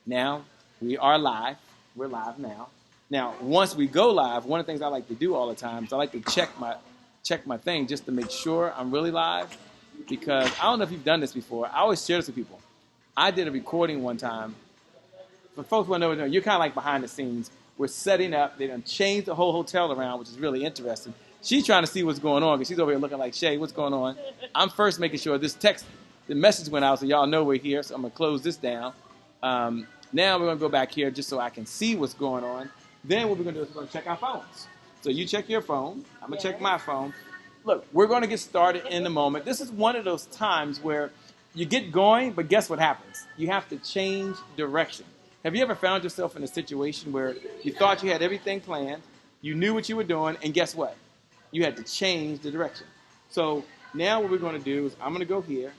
Now, we are live. We're live now. Now, once we go live, one of the things I like to do all the time is I like to check my thing just to make sure I'm really live. Because I don't know if you've done this before. I always share this with people. I did a recording one time. For folks who know, you're kind of like behind the scenes. We're setting up. They done changed the whole hotel around, which is really interesting. She's trying to see what's going on because she's over here looking like, Shay, what's going on? I'm first making sure the message went out so y'all know we're here. So I'm going to close this down. Now we're going to go back here just so I can see what's going on. Then what we're going to do is we're going to check our phones. So you check your phone. I'm going to check my phone. Look, we're going to get started in a moment. This is one of those times where you get going, but guess what happens? You have to change direction. Have you ever found yourself in a situation where you thought you had everything planned, you knew what you were doing, and guess what? You had to change the direction. So now what we're going to do is I'm going to go here.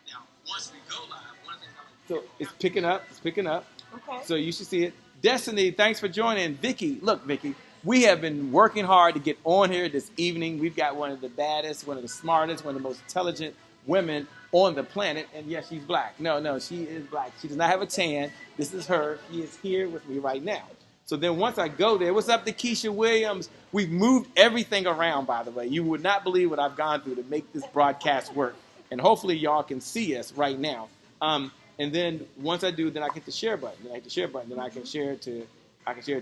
Now, once we go live, one thing so it's picking up. It's picking up. Okay. So you should see it. Destiny, thanks for joining. Vicky, look, Vicky, we have been working hard to get on here this evening. We've got one of the baddest, one of the smartest, one of the most intelligent women on the planet. And yes, she's black. No, she is black. She does not have a tan. This is her. She is here with me right now. So then once I go there, what's up to Keisha Williams? We've moved everything around, by the way. You would not believe what I've gone through to make this broadcast work. And hopefully y'all can see us right now. And then once I do, then I hit the share button. Then I hit the share button. Then I can share it to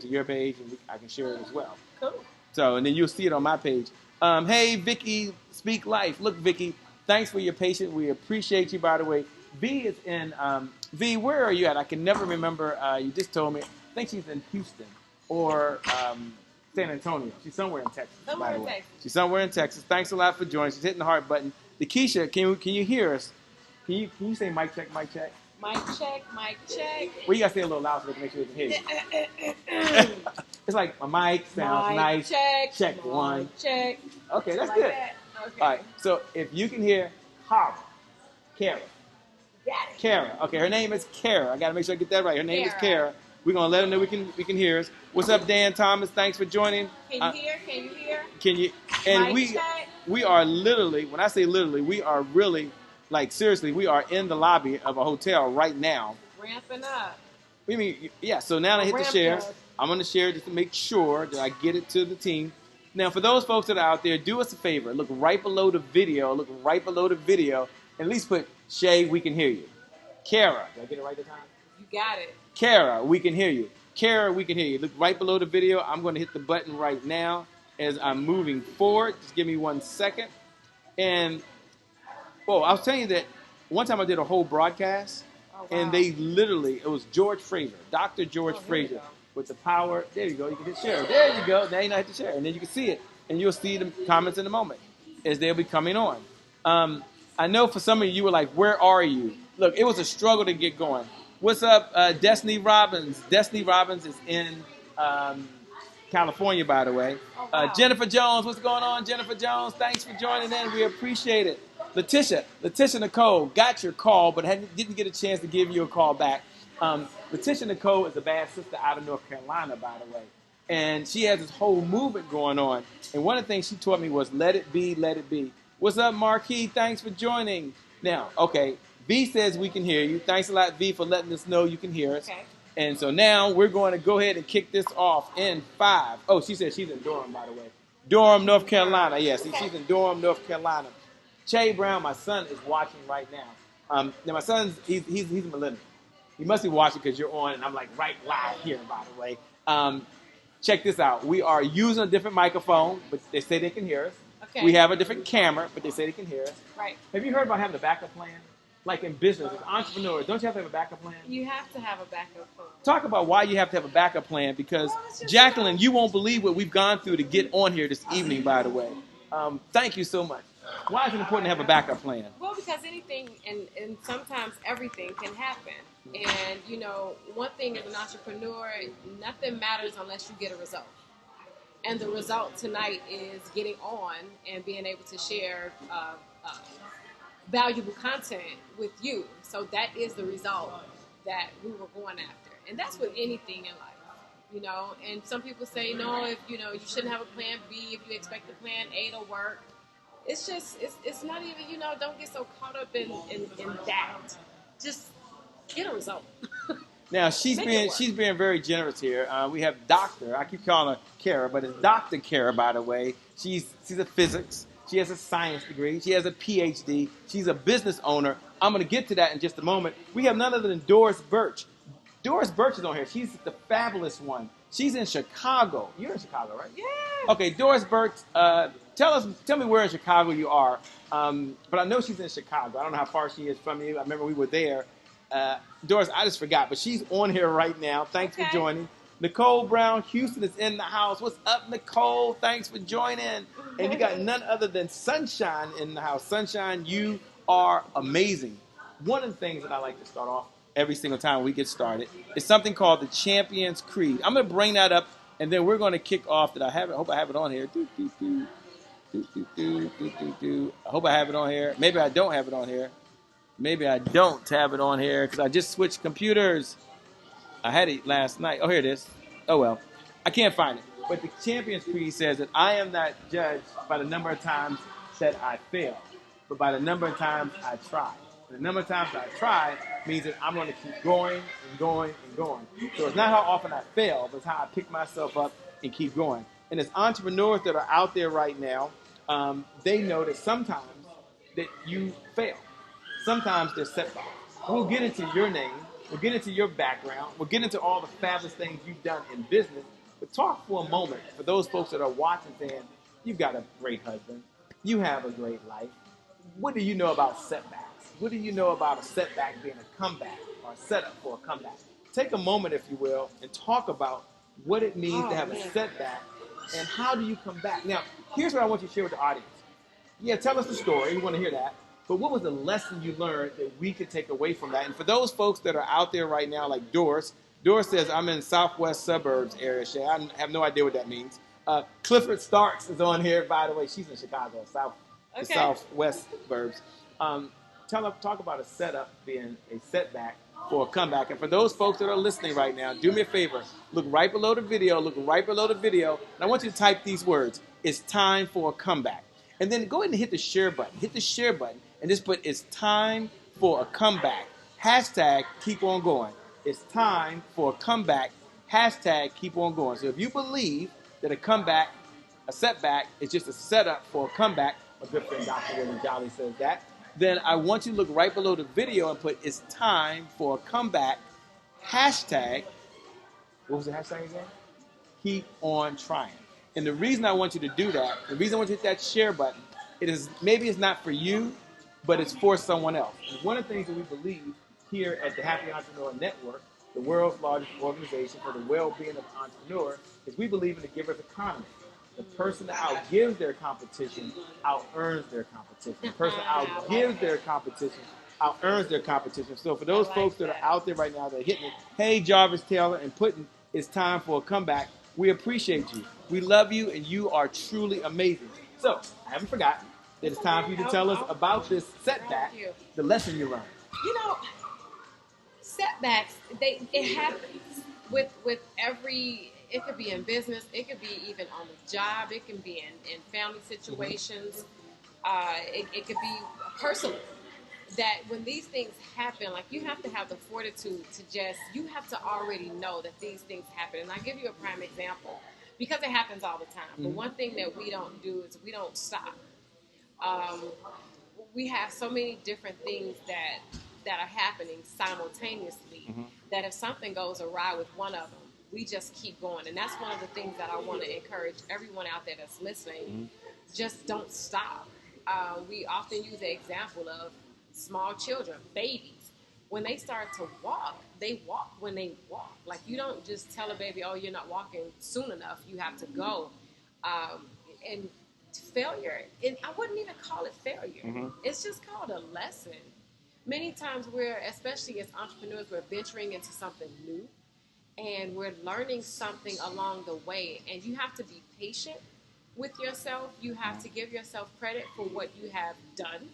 your page, and I can share it as well. Cool. So, and then you'll see it on my page. Hey, Vicky, Speak Life. Look, Vicky, thanks for your patience. We appreciate you, by the way. V is in, V, where are you at? I can never remember. You just told me. I think she's in Houston or San Antonio. She's somewhere in Texas, by the way. Texas. She's somewhere in Texas. Thanks a lot for joining. She's hitting the heart button. Keisha, can you hear us? Can you say mic check, mic check? Mic check, mic check. Well, you got to say it a little louder so we can make sure we can hear you. It's like my mic sounds mic nice. Check mic one. Check. Okay, that's good. That. Okay. All right, so if you can hear Kara. Kara. Okay, her name is Kara. I got to make sure I get that right. Her name is Kara. We're going to let her know we can hear us. What's up, Dan Thomas? Thanks for joining. Can you hear? Can you hear? Can you? And we are literally, when I say literally, we are really, like, seriously, we are in the lobby of a hotel right now. Ramping up. We mean, yeah, so now I hit the share. Up. I'm going to share just to make sure that I get it to the team. Now, for those folks that are out there, do us a favor. Look right below the video. And at least put, Shay, we can hear you. Kara. Did I get it right this time? You got it. Kara, we can hear you. Kara, we can hear you. Look right below the video. I'm going to hit the button right now as I'm moving forward. Just give me 1 second. And, I was telling you that one time I did a whole broadcast, and they literally, it was George Fraser, Dr. George Fraser, with the power. There you go. You can hit share. There you go. Now you know how to share. And then you can see it. And you'll see the comments in a moment as they'll be coming on. I know for some of you were like, where are you? Look, it was a struggle to get going. What's up, Destiny Robbins? Destiny Robbins is in California, by the way. Jennifer Jones, what's going on, Jennifer Jones? Thanks for joining in. We appreciate it. Letitia Nicole, got your call, but didn't get a chance to give you a call back. Letitia Nicole is a bad sister out of North Carolina, by the way. And she has this whole movement going on. And one of the things she taught me was let it be, let it be. What's up, Marquis? Thanks for joining. Now, okay, V says we can hear you. Thanks a lot, V, for letting us know you can hear us. Okay. And so now we're going to go ahead and kick this off in 5. Oh, she said she's in Durham, by the way. Durham, North Carolina. Yes, she's in Durham, North Carolina. Che Brown, my son, is watching right now. Now, my son's, he's a millennial. He must be watching because you're on, and I'm like right live here, by the way. Check this out. We are using a different microphone, but they say they can hear us. Okay. We have a different camera, but they say they can hear us. Right. Have you heard about having a backup plan? Like in business, as entrepreneurs, don't you have to have a backup plan? You have to have a backup plan. Talk about why you have to have a backup plan, because Jacqueline, you won't believe what we've gone through to get on here this evening, by the way. Thank you so much. Why is it important to have a backup plan? Well, because anything and sometimes everything can happen. And, one thing as an entrepreneur, nothing matters unless you get a result. And the result tonight is getting on and being able to share valuable content with you. So that is the result that we were going after. And that's with anything in life, And some people say, no, if, you shouldn't have a plan B if you expect the plan A to work. It's just, it's not even, don't get so caught up in that. Just get a result. Now she's being very generous here. We have Doctor. I keep calling her Kara, but it's Dr. Kara, by the way. She's a physics. She has a science degree. She has a PhD. She's a business owner. I'm going to get to that in just a moment. We have none other than Doris Birch. Doris Birch is on here. She's the fabulous one. She's in Chicago. You're in Chicago, right? Yeah. Okay, Doris Birch. Tell me where in Chicago you are. But I know she's in Chicago. I don't know how far she is from you. I remember we were there. Doris, I just forgot, but she's on here right now. Thanks for joining. Nicole Brown, Houston is in the house. What's up, Nicole? Thanks for joining. And you got none other than Sunshine in the house. Sunshine, you are amazing. One of the things that I like to start off every single time we get started is something called the Champions Creed. I'm going to bring that up, and then we're going to kick off. I hope I have it on here. I hope I have it on here. Maybe I don't have it on here. Maybe I don't have it on here because I just switched computers. I had it last night. Oh, here it is. Oh, well. I can't find it. But the Champions Creed says that I am not judged by the number of times that I fail, but by the number of times I try. And the number of times I try means that I'm going to keep going and going and going. So it's not how often I fail, but it's how I pick myself up and keep going. And as entrepreneurs that are out there right now, they know that sometimes that you fail. Sometimes there's setbacks. We'll get into your name. We'll get into your background. We'll get into all the fabulous things you've done in business. But talk for a moment for those folks that are watching saying, you've got a great husband. You have a great life. What do you know about setbacks? What do you know about a setback being a comeback or a setup for a comeback? Take a moment, if you will, and talk about what it means to have a setback and how do you come back. Now, here's what I want you to share with the audience. Yeah, tell us the story. We want to hear that. But what was the lesson you learned that we could take away from that? And for those folks that are out there right now, like Doris says, I'm in southwest suburbs area. I have no idea what that means. Clifford Starks is on here, by the way. She's in Chicago, the southwest suburbs. Talk about a setup being a setback for a comeback. And for those folks that are listening right now, do me a favor. Look right below the video. And I want you to type these words. It's time for a comeback. And then go ahead and hit the share button. Hit the share button. And just put, it's time for a comeback. Hashtag keep on going. It's time for a comeback. Hashtag keep on going. So if you believe that a setback is just a setup for a comeback, my good friend Dr. William Jolly says that, then I want you to look right below the video and put, it's time for a comeback. Hashtag, what was the hashtag again? Keep on trying. And the reason I want you to do that, the reason I want you to hit that share button, maybe it's not for you, but it's for someone else. And one of the things that we believe here at the Happy Entrepreneur Network, the world's largest organization for the well-being of entrepreneurs, is we believe in the giver's economy. The person that outgives their competition out-earns their competition. The person that outgives their competition out-earns their competition. So for those folks that are out there right now that are hitting it, hey, Jarvis Taylor, and putting it's time for a comeback, we appreciate you. We love you, and you are truly amazing. So I haven't forgotten that it's time for you to tell us about this setback, the lesson you learned. You know, setbacks, it happens with every, it could be in business, it could be even on the job, it can be in family situations, it could be personal. That when these things happen, like you have to have the fortitude to you have to already know that these things happen. And I'll give you a prime example because it happens all the time. Mm-hmm. But one thing that we don't do is we don't stop. We have so many different things that are happening simultaneously that if something goes awry with one of them, we just keep going. And that's one of the things that I want to encourage everyone out there that's listening. Just don't stop. We often use the example of small children, babies. When they start to walk, they walk when they walk. Like you don't just tell a baby, oh, you're not walking soon enough. You have to go. And failure, and I wouldn't even call it failure. It's just called a lesson. Many times especially as entrepreneurs, we're venturing into something new and we're learning something along the way. And you have to be patient with yourself. You have to give yourself credit for what you have done.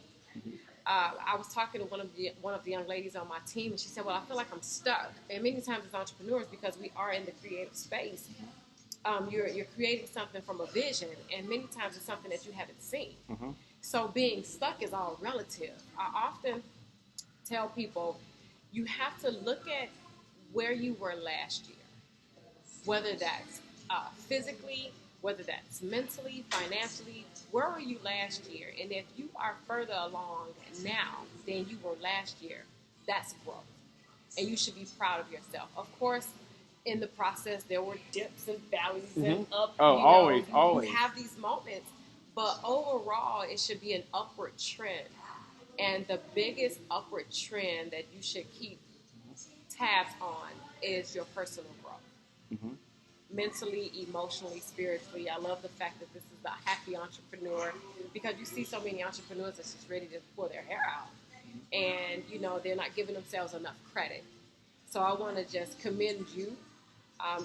I was talking to one of the young ladies on my team, and she said, well, I feel like I'm stuck. And many times as entrepreneurs, because we are in the creative space, you're creating something from a vision, and many times it's something that you haven't seen. So being stuck is all relative. I often tell people, you have to look at where you were last year, whether that's physically, whether that's mentally, financially. Where were you last year? And if you are further along now than you were last year, that's growth. And you should be proud of yourself. Of course, in the process, there were dips and valleys and up. Oh, always. You have these moments. But overall, it should be an upward trend. And the biggest upward trend that you should keep tabs on is your personal growth. Mentally, emotionally, spiritually. I love the fact that this is a happy entrepreneur, because you see so many entrepreneurs that's just ready to pull their hair out. And, they're not giving themselves enough credit. So I want to just commend you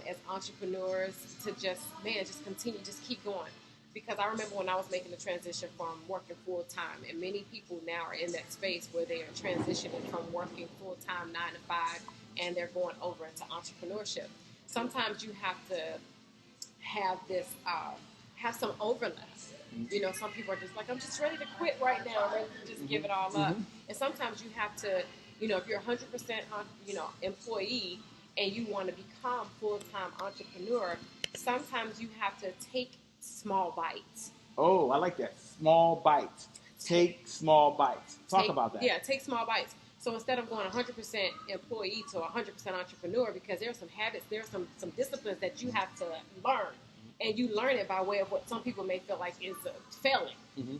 as entrepreneurs to just continue, just keep going. Because I remember when I was making the transition from working full-time, and many people now are in that space where they are transitioning from working full-time 9 to 5, and they're going over into entrepreneurship. Sometimes you have to have this, have some overlap. Some people are just like, I'm just ready to quit right now, ready to just give it all up. And sometimes you have to, if you're 100%, employee and you want to become full-time entrepreneur, sometimes you have to take small bites. Oh, I like that. Small bites. Take small bites. Talk about that. Yeah, take small bites. So instead of going 100% employee to 100% entrepreneur, because there are some habits, there are some disciplines that you have to learn. And you learn it by way of what some people may feel like is failing.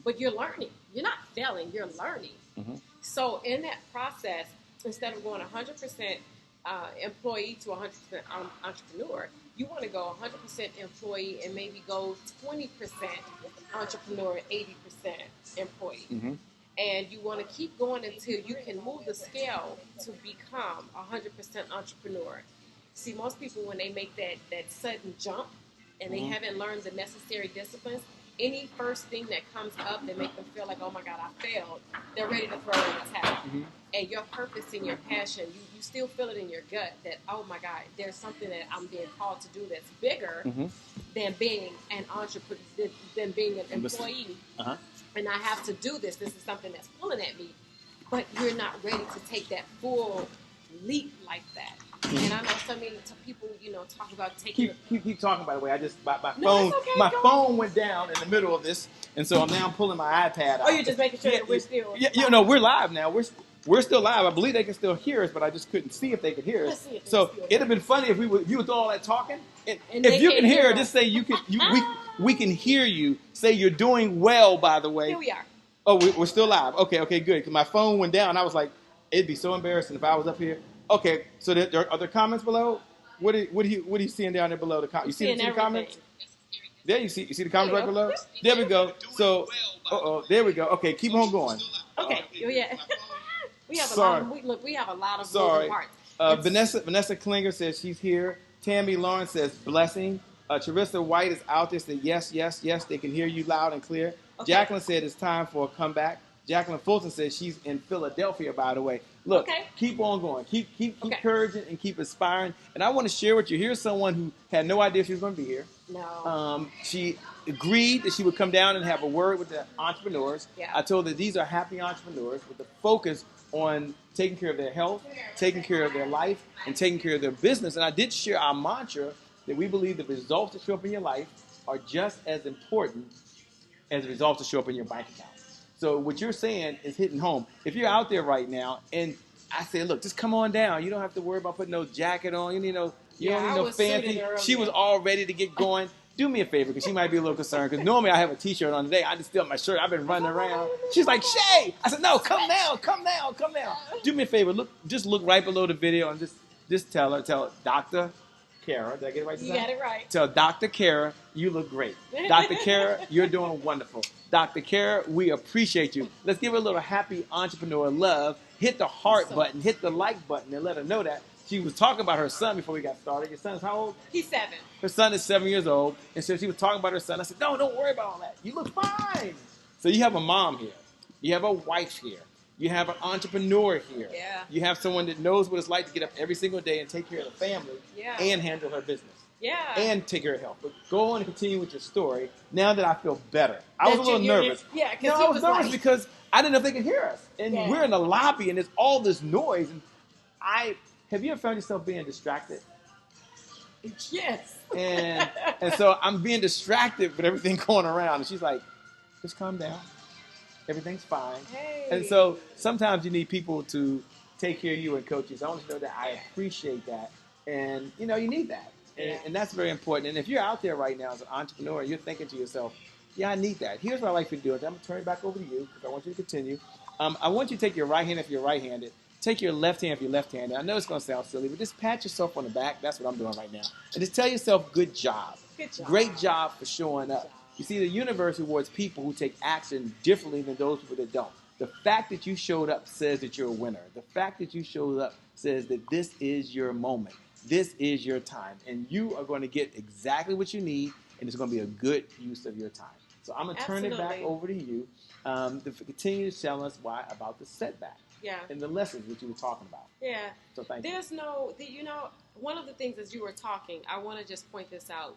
But you're learning. You're not failing, you're learning. So in that process, instead of going 100% employee to 100% entrepreneur, you want to go 100% employee and maybe go 20% entrepreneur and 80% employee. And you want to keep going until you can move the scale to become 100% entrepreneur. See, most people, when they make that sudden jump and they haven't learned the necessary disciplines, any first thing that comes up that make them feel like, oh my God, I failed, they're ready to throw in the towel. And your purpose and your passion, you still feel it in your gut that, oh my God, there's something that I'm being called to do that's bigger than being an entrepreneur, than being an employee. And I have to do this. This is something that's pulling at me. But you're not ready to take that full leap like that. And I know so many people, talk about taking. Keep talking. By the way, I just my phone went down in the middle of this, and so I'm now pulling my iPad out. Oh, you're just making sure that we're still. We're live now. We're still live. I believe they can still hear us, but I just couldn't see if they could hear us. So it'd have been funny if you were doing all that talking. And if you can hear, just say you can. We can hear you. Say you're doing well. By the way, here we are. Oh, we're still live. Okay, good. Because my phone went down. I was like, it'd be so embarrassing if I was up here. Okay, so are there comments below? What are you seeing down there below the comments? You see the comments? There you see the comments right below? There we go. So, there we go. Okay, keep on going. Okay, yeah. We have a lot of moving parts. Vanessa Klinger says she's here. Tammy Lawrence says blessing. Charissa White is out there, said yes, they can hear you loud and clear. Okay. Jacqueline said it's time for a comeback. Jacqueline Fulton says she's in Philadelphia, by the way. Look, keep on going. Keep encouraging and keep inspiring. And I want to share with you, here's someone who had no idea she was going to be here. No. She agreed that she would come down and have a word with the entrepreneurs. Yeah. I told her these are happy entrepreneurs with the focus on taking care of their health, taking care of their life, and taking care of their business. And I did share our mantra that we believe the results that show up in your life are just as important as the results that show up in your bank account. So what you're saying is hitting home. If you're out there right now, and I say, look, just come on down. You don't have to worry about putting no jacket on. You don't need no fancy. She was all ready to get going. Do me a favor, because she might be a little concerned. Because normally I have a T-shirt on today. I just still have my shirt. I've been running around. She's like, Shay. I said, no, come down. Do me a favor. Just look right below the video and just tell her, Dr. Kara, did I get it right? You got it right. Tell Dr. Kara, you look great. Dr. Kara, you're doing wonderful. Dr. Kara, we appreciate you. Let's give her a little happy entrepreneur love. Hit the heart button, hit the like button, and let her know that. She was talking about her son before we got started. Your son's how old? He's 7. Her son is 7 years old. And so she was talking about her son. I said, no, don't worry about all that. You look fine. So you have a mom here. You have a wife here. You have an entrepreneur here. Yeah. You have someone that knows what it's like to get up every single day and take care of the family and handle her business. Yeah. And take care of health. But go on and continue with your story now that I feel better. I was a little nervous. Yeah, because I was nervous because I didn't know if they could hear us. And we're in the lobby and there's all this noise. And Have you ever found yourself being distracted? Yes. And so I'm being distracted with everything going around. And she's like, just calm down. Everything's fine. Hey. And so sometimes you need people to take care of you and coach you. So I want you to know that I appreciate that. And, you need that. And that's very important. And if you're out there right now as an entrepreneur and you're thinking to yourself, yeah, I need that. Here's what I like for you to do. I'm going to turn it back over to you because I want you to continue. I want you to take your right hand if you're right-handed. Take your left hand if you're left-handed. I know it's going to sound silly, but just pat yourself on the back. That's what I'm doing right now. And just tell yourself, good job. Good job. Great job for showing up. You see, the universe rewards people who take action differently than those people that don't. The fact that you showed up says that you're a winner. The fact that you showed up says that this is your moment. This is your time. And you are going to get exactly what you need, and it's going to be a good use of your time. So I'm going to turn it back over to you to continue to tell us why about the setback. Yeah. And the lessons that you were talking about. Yeah. So thank you. One of the things as you were talking, I want to just point this out.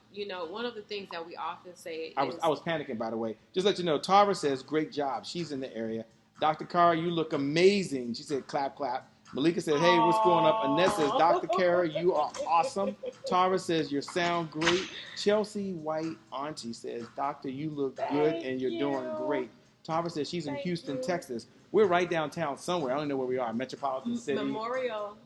One of the things that we often say I was panicking, by the way. Just let you know, Tara says, great job. She's in the area. Dr. Kara, you look amazing. She said, clap, clap. Malika said, hey, what's going up? Annette says, Dr. Kara, you are awesome. Tara says, you sound great. Chelsea White Auntie says, Doctor, you look good and you're doing great. Tara says she's in Houston, Texas. We're right downtown somewhere. I don't know where we are. Metropolitan City. Memorial?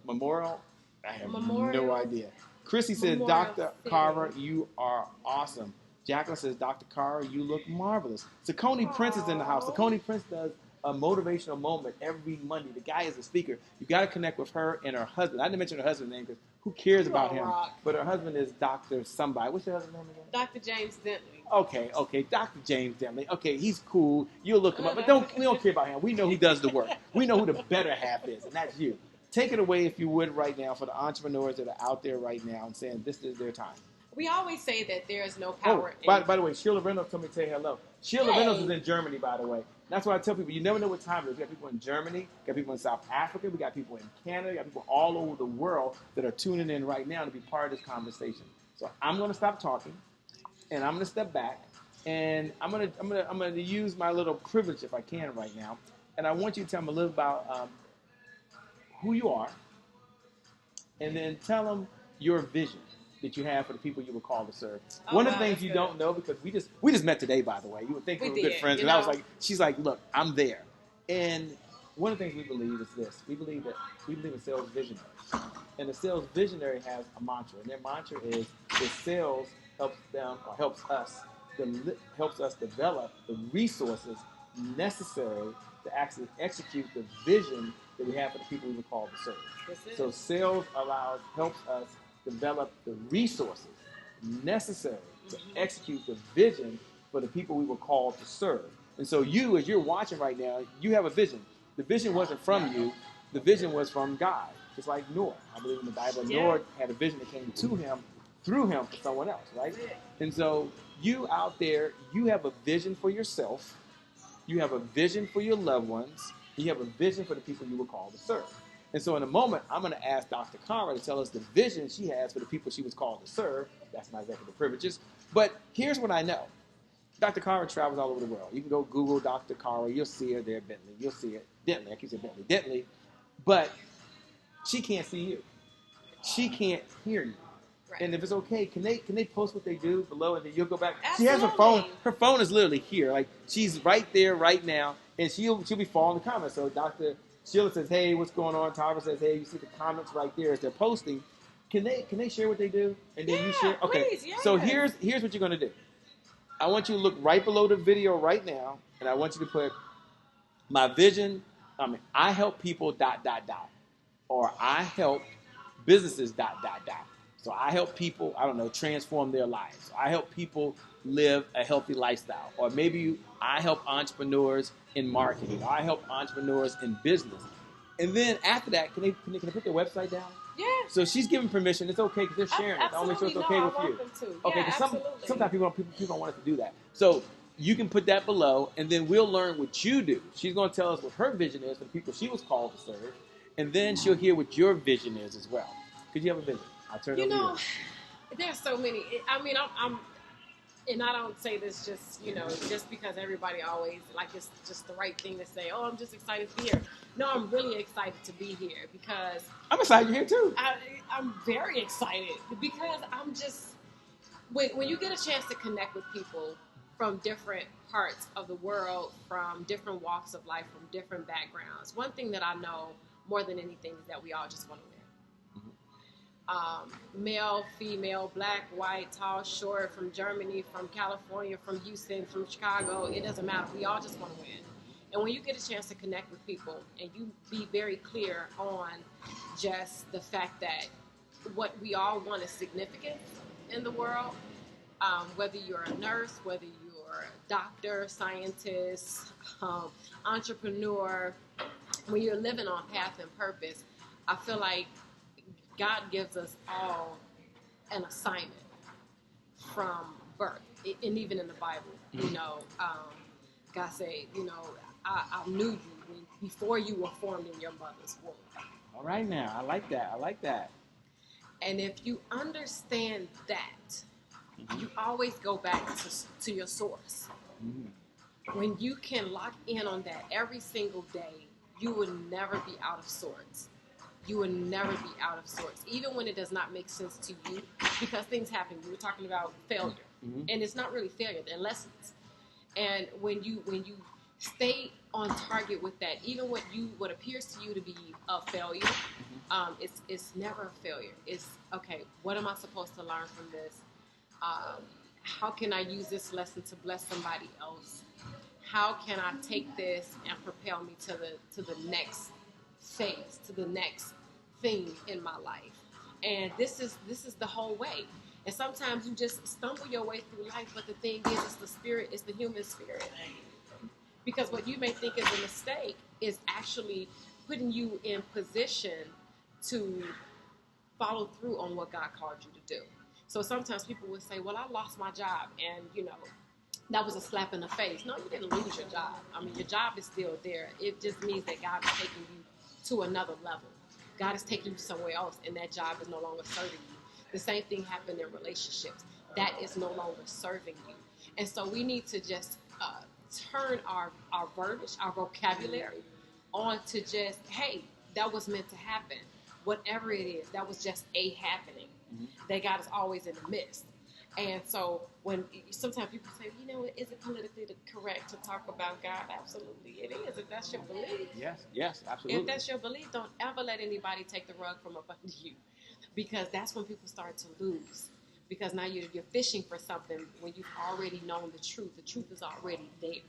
I have no idea. Chrissy says, Dr. Carver, you are awesome. Jacqueline says, Dr. Carver, you look marvelous. Sakoni Prince is in the house. Sakoni Prince does a motivational moment every Monday. The guy is a speaker. You got to connect with her and her husband. I didn't mention her husband's name because who cares about him? But her husband is Dr. somebody. What's your husband's name again? Dr. James Dentley. Okay. Dr. James Dentley. Okay, he's cool. You'll look him up. But we don't care about him. We know who does the work. We know who the better half is, and that's you. Take it away, if you would, right now for the entrepreneurs that are out there right now and saying this is their time. We always say that there is no power. By the way, Sheila Reynolds told me to say hello. Sheila Reynolds is in Germany, by the way. That's why I tell people, you never know what time it is. We got people in Germany, we got people in South Africa, we got people in Canada, we got people all over the world that are tuning in right now to be part of this conversation. So I'm going to stop talking, and I'm going to step back, and I'm going to use my little privilege if I can right now, and I want you to tell them a little about who you are, and then tell them your vision that you have for the people you were called to serve. One of the things you don't know, because we just met today, by the way. You would think we were good friends, and I was like, she's like, look, I'm there. And one of the things we believe is this. We believe in sales visionaries. And the sales visionary has a mantra, and their mantra is that sales helps us develop the resources necessary to actually execute the vision that we have for the people we were called to serve. So sales helps us develop the resources necessary to execute the vision for the people we were called to serve. And so you, as you're watching right now, you have a vision. The vision wasn't from you. The vision was from God. Just like Noah. I believe in the Bible. Noah had a vision that came to him, through him, for someone else, right? And so you out there, you have a vision for yourself. You have a vision for your loved ones. You have a vision for the people you were called to serve. And so in a moment, I'm going to ask Dr. Kara to tell us the vision she has for the people she was called to serve. That's my executive privileges. But here's what I know. Dr. Kara travels all over the world. You can go Google Dr. Kara. You'll see her there, Bentley. You'll see it. Dentley. I keep saying Bentley. Dentley. But she can't see you. She can't hear you. Right. And if it's okay, can they post what they do below, and then you'll go back? Absolutely. She has her phone. Her phone is literally here. Like, she's right there right now, and she'll be following the comments. So Dr. Sheila says, hey, what's going on? Tara says, hey, you see the comments right there as they're posting. Can they share what they do? And then you share? Okay. Please, yes. So here's what you're going to do. I want you to look right below the video right now, and I want you to put my vision. I help people ... or I help businesses ... So I help people, transform their lives. I help people live a healthy lifestyle. Or maybe I help entrepreneurs in marketing. Or I help entrepreneurs in business. And then after that, can they put their website down? Yeah. So she's giving permission. It's okay because they're sharing it. I'll make sure it's okay with you. Okay, because sometimes people don't want us to do that. So you can put that below, and then we'll learn what you do. She's going to tell us what her vision is for the people she was called to serve. And then she'll hear what your vision is as well. Because you have a vision. I'll turn it over to you. There's so many. I mean, and I don't say this just, just because everybody always, like, it's just the right thing to say, oh, I'm just excited to be here. No, I'm really excited to be here because... I'm excited you're here, too. I'm very excited because I'm just... When you get a chance to connect with people from different parts of the world, from different walks of life, from different backgrounds, one thing that I know more than anything is that we all just want to win. Male, female, black, white, tall, short, from Germany, from California, from Houston, from Chicago, it doesn't matter. We all just want to win. And when you get a chance to connect with people and you be very clear on just the fact that what we all want is significant in the world, whether you're a nurse, whether you're a doctor, scientist, entrepreneur, when you're living on path and purpose, I feel like God gives us all an assignment from birth, and even in the Bible, God said, I knew you before you were formed in your mother's womb. All right now, I like that. And if you understand that, you always go back to your source. Mm-hmm. When you can lock in on that every single day, you will never be out of sorts. You will never be out of sorts, even when it does not make sense to you, because things happen. We were talking about failure, and it's not really failure; they're lessons. And when you stay on target with that, even what appears to you to be a failure, it's never a failure. It's okay. What am I supposed to learn from this? How can I use this lesson to bless somebody else? How can I take this and propel me to the next phase, to the next thing in my life? And this is the whole way. And sometimes you just stumble your way through life, but the thing is, it's the human spirit. Because what you may think is a mistake is actually putting you in position to follow through on what God called you to do. So sometimes people would say, well, I lost my job, and that was a slap in the face. No, you didn't lose your job. I mean, your job is still there. It just means that God is taking you to another level. God is taking you somewhere else, and that job is no longer serving you. The same thing happened in relationships. That is no longer serving you. And so we need to just turn our verbiage, our vocabulary, on to just, hey, that was meant to happen. Whatever it is, that was just a happening. That God is always in the midst. And so when sometimes people say, is it politically correct to talk about God? Absolutely, it is. If that's your belief. Yes, absolutely. If that's your belief, don't ever let anybody take the rug from up under you, because that's when people start to lose. Because now you're fishing for something when you've already known the truth. The truth is already there.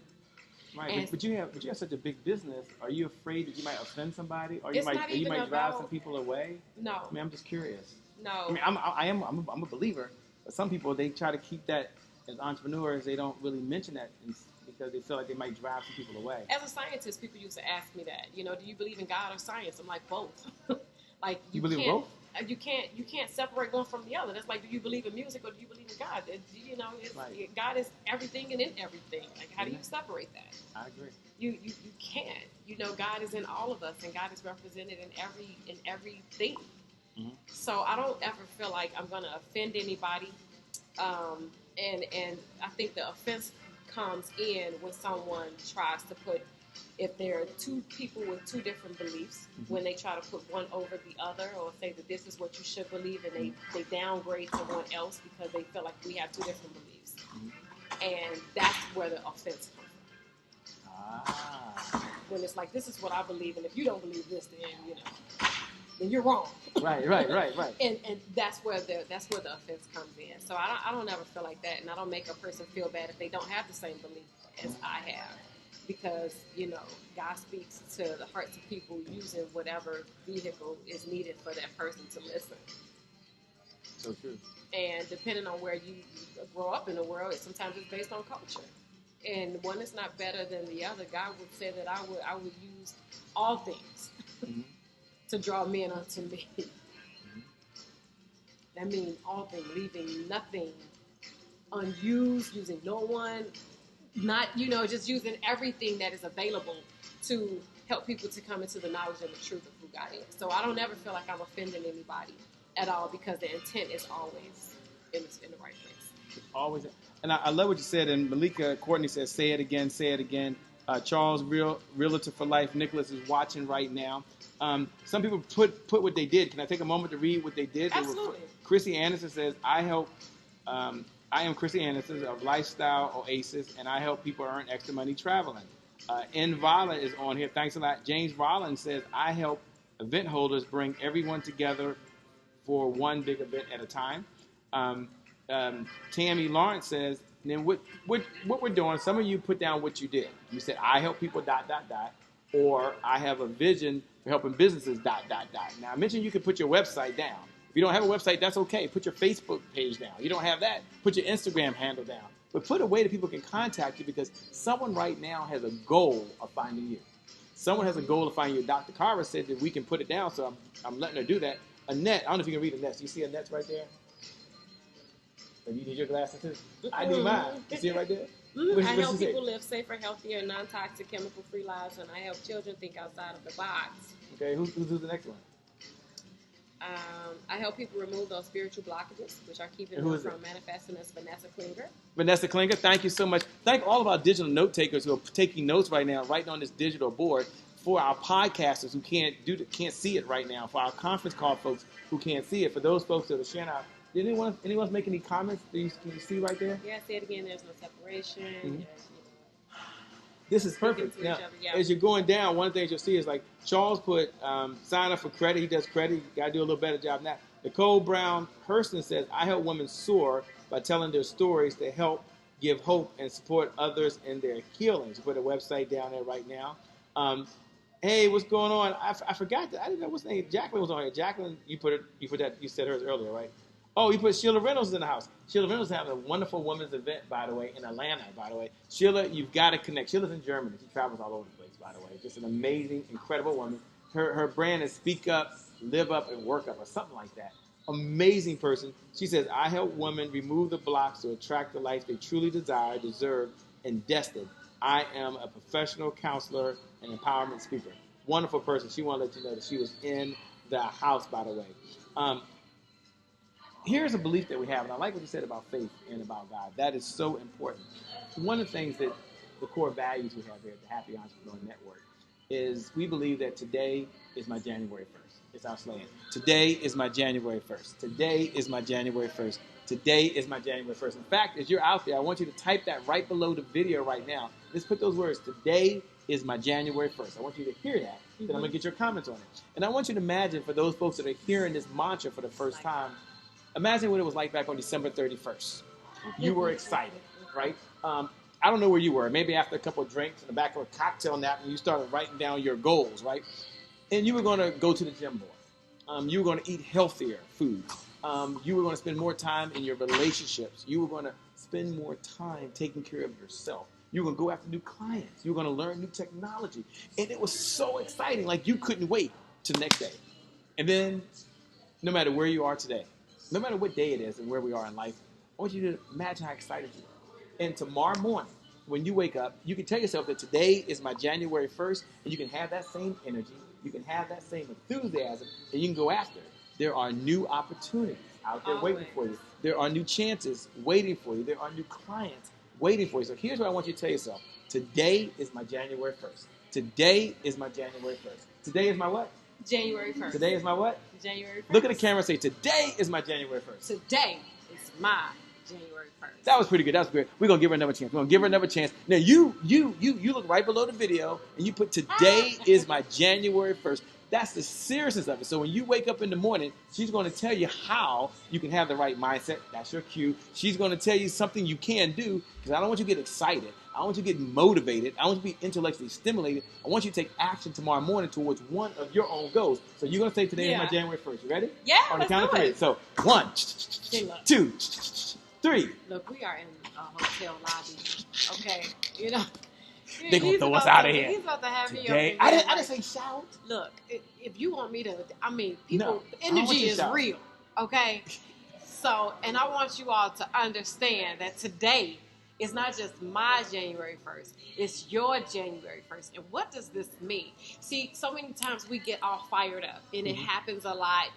Right, but you have such a big business. Are you afraid that you might offend somebody, or you might drive some people away? No. I mean, I'm just curious. No. I mean, I'm a believer, but some people, they try to keep that as entrepreneurs. They don't really mention that because they feel like they might drive some people away. As a scientist, people used to ask me that. Do you believe in God or science? I'm like, both. Like you believe in both? You can't separate one from the other. That's like, do you believe in music or do you believe in God? Right. God is everything and in everything. Like, how do you separate that? I agree. You can't. God is in all of us, and God is represented in everything. Mm-hmm. So I don't ever feel like I'm going to offend anybody. And I think the offense comes in when someone tries to put, if there are two people with two different beliefs, when they try to put one over the other, or say that this is what you should believe, and they downgrade someone else because they feel like we have two different beliefs. And that's where the offense comes from. When it's like, this is what I believe, and if you don't believe this, then you're wrong. Right. And that's where the offense comes in. So I don't ever feel like that, and I don't make a person feel bad if they don't have the same belief as I have. Because, God speaks to the hearts of people using whatever vehicle is needed for that person to listen. So true. And depending on where you grow up in the world, sometimes it's based on culture. And one is not better than the other. God would say that I would use all things to draw men unto me. That means all things, leaving nothing unused, using no one. Not, just using everything that is available to help people to come into the knowledge and the truth of who God is. So I don't ever feel like I'm offending anybody at all, because the intent is always in the right place. It's always, and I love what you said. And Malika Courtney says, "Say it again, say it again." Charles, Realtor for Life, Nicholas is watching right now. Some people put what they did. Can I take a moment to read what they did? Absolutely. Chrissy Anderson says, "I help." I am Chrissy Anderson of Lifestyle Oasis, and I help people earn extra money traveling. Nvala is on here. Thanks a lot. James Rollins says, I help event holders bring everyone together for one big event at a time. Tammy Lawrence says, then what we're doing, some of you put down what you did. You said, I help people, ... or I have a vision for helping businesses, ... Now, I mentioned you could put your website down. If you don't have a website, that's okay. Put your Facebook page down. You don't have that, put your Instagram handle down. But put a way that people can contact you, because someone right now has a goal of finding you. Someone has a goal of finding you. Dr. Carver said that we can put it down, so I'm letting her do that. Annette, I don't know if you can read Annette. Do you see Annette's right there? Do you need your glasses too? I need mine. You see it right there? I help people live safer, healthier, non-toxic, chemical-free lives, and I help children think outside of the box. Okay, who's the next one? I help people remove those spiritual blockages, which are keeping them from manifesting. As Vanessa Klinger. Vanessa Klinger, thank you so much. Thank all of our digital note takers who are taking notes right now, writing on this digital board. For our podcasters who can't see it right now. For our conference call folks who can't see it. For those folks that are sharing out. Did anyone make any comments? Can you see right there? Yeah, say it again. There's no separation. Mm-hmm. This is perfect. Now, as you're going down, one of the things you'll see is like Charles put sign up for credit. He does credit. You got to do a little better job than that. Nicole Brown Hurston says, I help women soar by telling their stories to help give hope and support others in their healing. She put a website down there right now. Hey, what's going on? I forgot that. I didn't know what's name. Jacqueline was on here. Jacqueline, you said hers earlier, right? Oh, you put Sheila Reynolds in the house. Sheila Reynolds is having a wonderful women's event, by the way, in Atlanta, by the way. Sheila, you've got to connect. Sheila's in Germany. She travels all over the place, by the way. Just an amazing, incredible woman. Her brand is Speak Up, Live Up, and Work Up, or something like that. Amazing person. She says, I help women remove the blocks to attract the life they truly desire, deserve, and destined. I am a professional counselor and empowerment speaker. Wonderful person. She wanted to let you know that she was in the house, by the way. Here's a belief that we have, and I like what you said about faith and about God. That is so important. One of the things that the core values we have here at the Happy Entrepreneur Network is we believe that today is my January 1st. It's our slogan. Today is my January 1st. Today is my January 1st. Today is my January 1st. In fact, as you're out there, I want you to type that right below the video right now. Let's put those words, today is my January 1st. I want you to hear that. Then I'm going to get your comments on it. And I want you to imagine, for those folks that are hearing this mantra for the first time, imagine what it was like back on December 31st. You were excited, right? I don't know where you were. Maybe after a couple of drinks in the back of a cocktail napkin, you started writing down your goals, right? And you were going to go to the gym more. You were going to eat healthier food. You were going to spend more time in your relationships. You were going to spend more time taking care of yourself. You were going to go after new clients. You were going to learn new technology. And it was so exciting. Like, you couldn't wait till the next day. And then, no matter where you are today, no matter what day it is and where we are in life, I want you to imagine how excited you are. And tomorrow morning, when you wake up, you can tell yourself that today is my January 1st, and you can have that same energy, you can have that same enthusiasm, and you can go after it. There are new opportunities out there waiting for you. There are new chances waiting for you. There are new clients waiting for you. So here's what I want you to tell yourself. Today is my January 1st. Today is my January 1st. Today is my what? January 1st. Today is my what? January 1st. Look at the camera and say, today is my January 1st. Today is my January 1st. That was pretty good. That was great. We're going to give her another chance. We're going to give her another chance. Now, you look right below the video, and you put, today is my January 1st. That's the seriousness of it. So when you wake up in the morning, she's going to tell you how you can have the right mindset. That's your cue. She's going to tell you something you can do, because I don't want you to get excited. I don't want you to get motivated. I want you to be intellectually stimulated. I want you to take action tomorrow morning towards one of your own goals. So you're going to say today is my January 1st. You ready? Yeah, on the count of three. So 1, 2, 3. Look, we are in a hotel lobby. Okay, you know. They're going to throw us out of here. He's about to have today, me I didn't say shout. Look, if you want me to, people, energy is real, okay? So, and I want you all to understand that today is not just my January 1st. It's your January 1st. And what does this mean? See, so many times we get all fired up, and it happens a lot,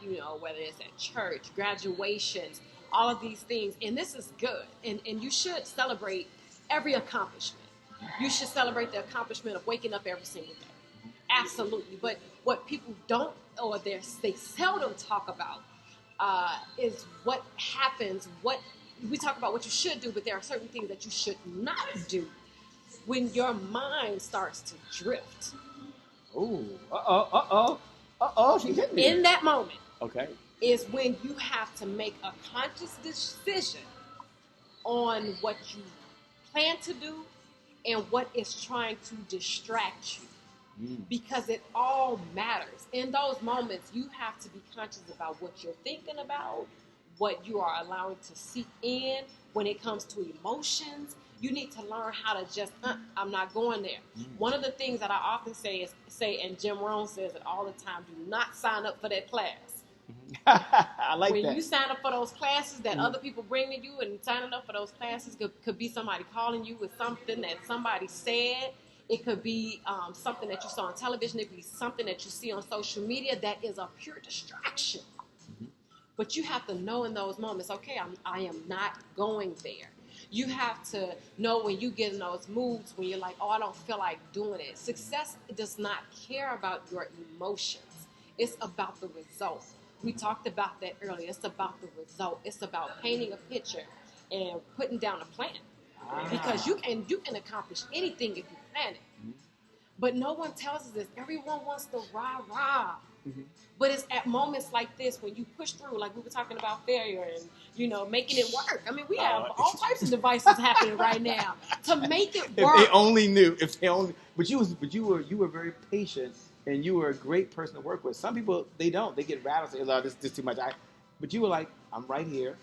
whether it's at church, graduations, all of these things. And this is good. And you should celebrate every accomplishment. You should celebrate the accomplishment of waking up every single day. Absolutely. But what people don't, or they seldom talk about, is what happens. We talk about what you should do, but there are certain things that you should not do when your mind starts to drift. Oh, she hit me. In that moment, okay, is when you have to make a conscious decision on what you plan to do and what is trying to distract you. Because it all matters. In those moments, you have to be conscious about what you're thinking about, what you are allowing to seep in. When it comes to emotions, you need to learn how to just, I'm not going there. One of the things that I often say, and Jim Rohn says it all the time, do not sign up for that class. I like when that. When you sign up for those classes that other people bring to you, and signing up for those classes could be somebody calling you with something that somebody said. It could be something that you saw on television. It could be something that you see on social media that is a pure distraction. But you have to know in those moments, okay, I am not going there. You have to know when you get in those moods when you're like, oh, I don't feel like doing it. Success does not care about your emotions. It's about the result. We talked about that earlier. It's about the result. It's about painting a picture and putting down a plan. Because you can accomplish anything if you plan it. But no one tells us this. Everyone wants the rah-rah. But it's at moments like this when you push through, like we were talking about failure and, making it work. I mean, we have all types of devices happening right now to make it work. If they only knew. But you were very patient, and you were a great person to work with. Some people, they don't. They get rattled and say, oh, this is too much. But you were like, I'm right here.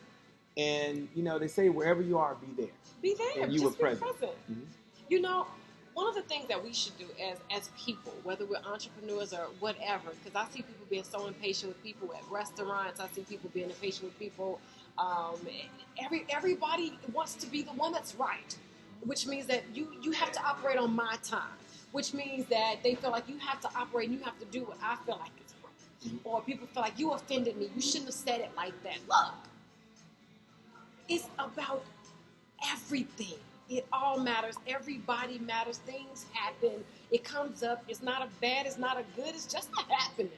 And, they say wherever you are, be there. Be there. And you were present. One of the things that we should do as people, whether we're entrepreneurs or whatever, because I see people being so impatient with people at restaurants. I see people being impatient with people. Everybody wants to be the one that's right, which means that you have to operate on my time, which means that they feel like you have to operate and you have to do what I feel like is right. Or people feel like you offended me. You shouldn't have said it like that. Look, it's about everything. It all matters. Everybody matters. Things happen. It comes up. It's not a bad. It's not a good. It's just happening.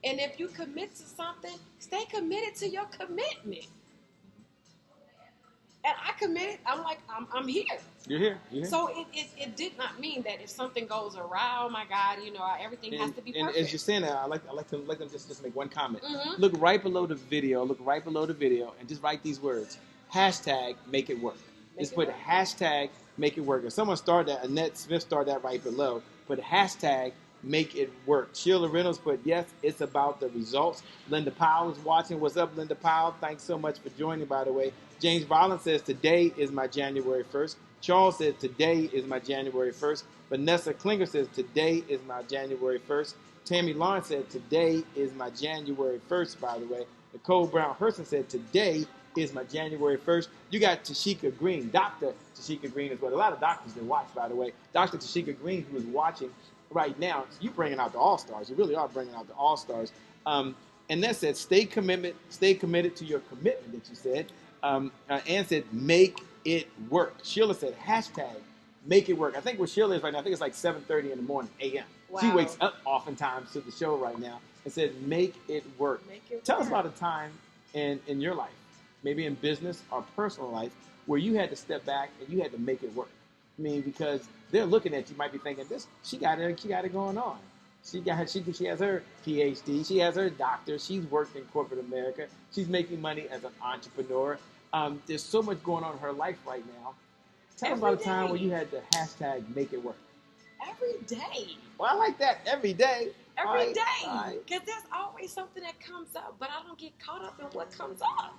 And if you commit to something, stay committed to your commitment. And I committed. I'm like, I'm here. You're here. So it did not mean that if something goes awry, oh my God, everything has to be perfect. And as you're saying that, I like them just make one comment. Look right below the video. And just write these words. # make it work. Just put hashtag make it work. If someone started that, Annette Smith started that right below. Put hashtag make it work. Sheila Reynolds put, yes, it's about the results. Linda Powell is watching. What's up, Linda Powell? Thanks so much for joining, by the way. James Rollins says, today is my January 1st. Charles says, today is my January 1st. Vanessa Klinger says, today is my January 1st. Tammy Lawrence said, today is my January 1st, by the way. Nicole Brown Hurston said, today is my January 1st. You got Tashika Green, Dr. Tashika Green as well. A lot of doctors that watch, by the way. Dr. Tashika Green, who is watching right now, you bringing out the all-stars. You really are bringing out the all-stars. And that said, stay committed to your commitment that you said. Ann said, make it work. Sheila said, hashtag make it work. I think where Sheila is right now, I think it's like 7:30 in the morning, a.m. Wow. She wakes up oftentimes to the show right now and said, make it work. Tell us about a time in your life, maybe in business or personal life, where you had to step back and you had to make it work. I mean, because they're looking at you, might be thinking, she got it going on. She has her PhD, she has her doctor, she's worked in corporate America, she's making money as an entrepreneur. There's so much going on in her life right now. Tell us about a time where you had to hashtag make it work. Every day. Well, I like that. Every day. Every day. Because there's always something that comes up, but I don't get caught up in what comes up.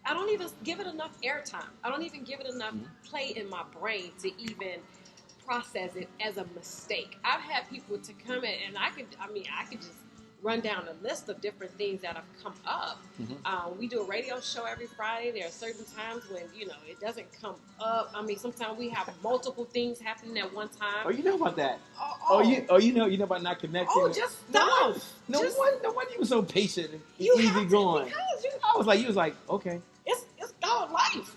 I don't even give it enough airtime. I don't even give it enough play in my brain to even process it as a mistake. I've had people to come in, and I could just run down a list of different things that have come up. We do a radio show every Friday. There are certain times when, it doesn't come up. I mean, sometimes we have multiple things happening at one time. Oh, you know about that. You know about not connecting. Oh, just stuff. No wonder you were so patient and easy going. Because, I was like, you was like, okay. It's called life.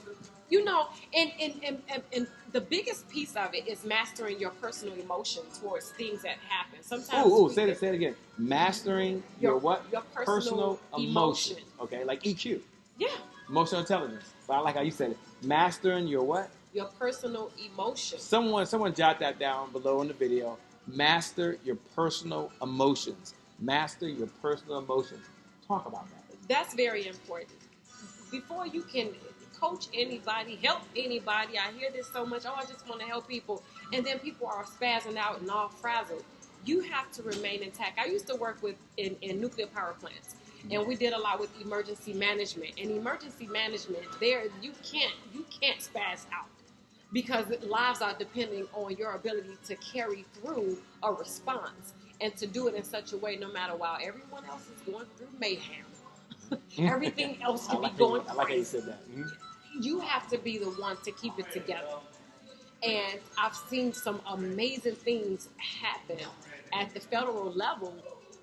You know, and the biggest piece of it is mastering your personal emotion towards things that happen. Sometimes say it again. Mastering your what? Your personal emotion. Okay, like EQ. Yeah. Emotional intelligence. But I like how you said it. Mastering your what? Your personal emotion. Someone jot that down below in the video. Master your personal emotions. Master your personal emotions. Talk about that. That's very important. Before you can coach anybody, help anybody, I hear this so much, oh, I just want to help people. And then people are spazzing out and all frazzled. You have to remain intact. I used to work in nuclear power plants. And we did a lot with emergency management. And emergency management, you can't spaz out. Because lives are depending on your ability to carry through a response and to do it in such a way no matter while everyone else is going through mayhem. Everything else can be going crazy. I like how you said that. Mm-hmm. You have to be the one to keep it together. And I've seen some amazing things happen at the federal level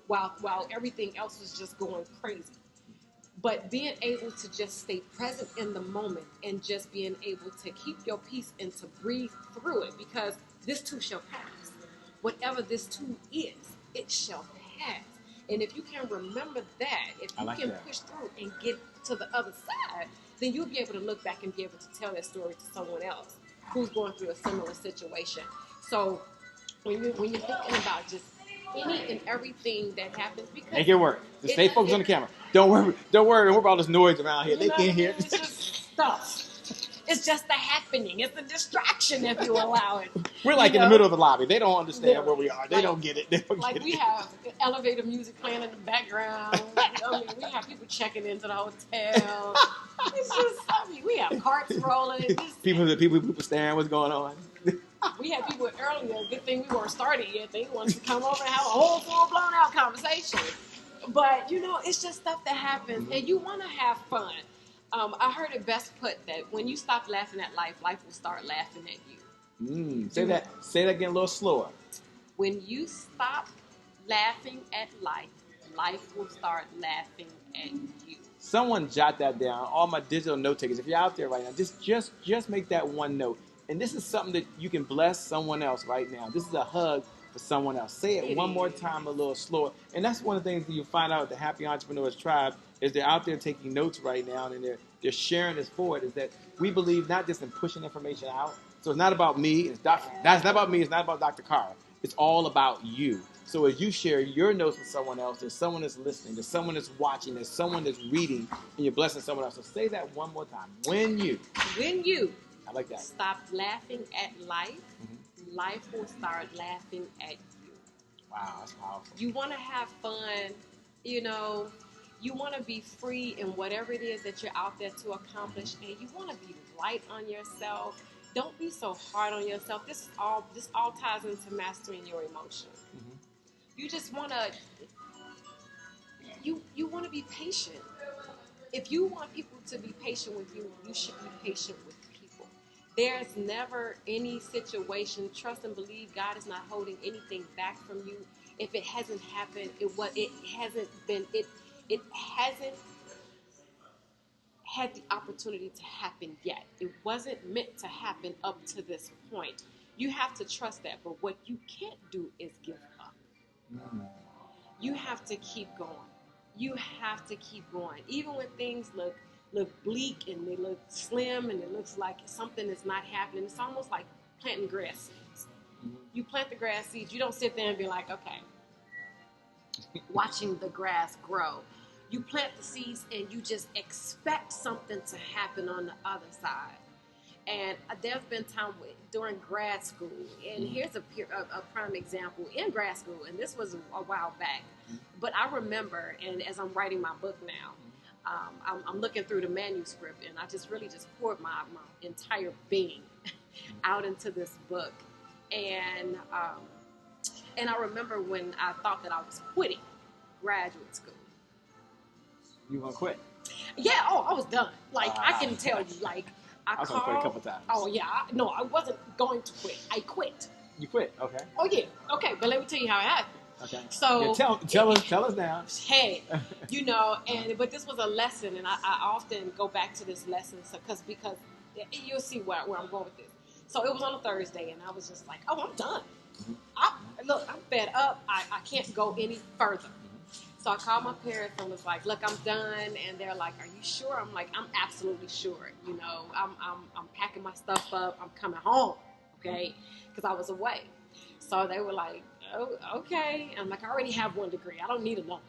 while everything else was just going crazy. But being able to just stay present in the moment and just being able to keep your peace and to breathe through it, because this too shall pass. Whatever this too is, it shall pass. And if you can remember that, if you can push through and get to the other side, then you'll be able to look back and be able to tell that story to someone else who's going through a similar situation. So when you're thinking about just any and everything that happens, because make it work. Just stay focused on the camera. Don't worry. Don't worry about all this noise around here. They can't hear. It's just stuff. It's just a happening. It's a distraction if you allow it. We're like in the middle of the lobby. They don't understand where we are. They don't get it. They don't like get we have elevator music playing in the background. I mean, we have people checking into the hotel. It's just, I mean, we have carts rolling. People staring. What's going on? We had people earlier. Good thing we weren't started yet. They wanted to come over and have a whole full blown out conversation. But it's just stuff that happens, and you want to have fun. I heard it best put that when you stop laughing at life, life will start laughing at you. Say that again a little slower. When you stop laughing at life, life will start laughing at you. Someone jot that down. All my digital note takers, if you're out there right now, just make that one note. And this is something that you can bless someone else right now. This is a hug for someone else. Say it one more time a little slower. And that's one of the things that you find out at the Happy Entrepreneurs Tribe is they're out there taking notes right now and they're sharing this forward, is that we believe not just in pushing information out. So it's not about me. That's not about me. It's not about Dr. Carr. It's all about you. So as you share your notes with someone else, there's someone that's listening, there's someone that's watching, there's someone that's reading, and you're blessing someone else. So say that one more time. When you. I like that. Stop laughing at life. Life will start laughing at you. Wow, that's powerful. You want to have fun, you want to be free in whatever it is that you're out there to accomplish, and you want to be light on yourself. Don't be so hard on yourself. This all ties into mastering your emotions. You just want to you want to be patient. If you want people to be patient with you, you should be patient with people. There's never any situation, trust and believe God is not holding anything back from you. If it hasn't happened, it hasn't had the opportunity to happen yet. It wasn't meant to happen up to this point. You have to trust that, but what you can't do is give up. You have to keep going. You have to keep going. Even when things look bleak and they look slim and it looks like something is not happening, it's almost like planting grass seeds. You plant the grass seeds, you don't sit there and be like, okay, watching the grass grow. You plant the seeds and you just expect something to happen on the other side. And there's been time during grad school, and here's a prime example in grad school, and this was a while back, but I remember, and as I'm writing my book now, I'm looking through the manuscript, and I just poured my entire being out into this book, and I remember when I thought that I was quitting graduate school. You gonna quit? Yeah. Oh, I was done. I can tell you, I was gonna quit a couple times. Oh yeah. I wasn't going to quit. I quit. You quit? Okay. Oh yeah. Okay, but let me tell you how it happened. Okay. So yeah, tell us now. Hey, but this was a lesson, and I often go back to this lesson because you'll see where I'm going with this. So it was on a Thursday, and I was just like, oh, I'm done. I'm fed up. I can't go any further. So I called my parents and was like, look, I'm done. And they're like, are you sure? I'm like, I'm absolutely sure. I'm packing my stuff up. I'm coming home, okay? Because I was away. So they were like, oh, okay. And I'm like, I already have 1 degree. I don't need another.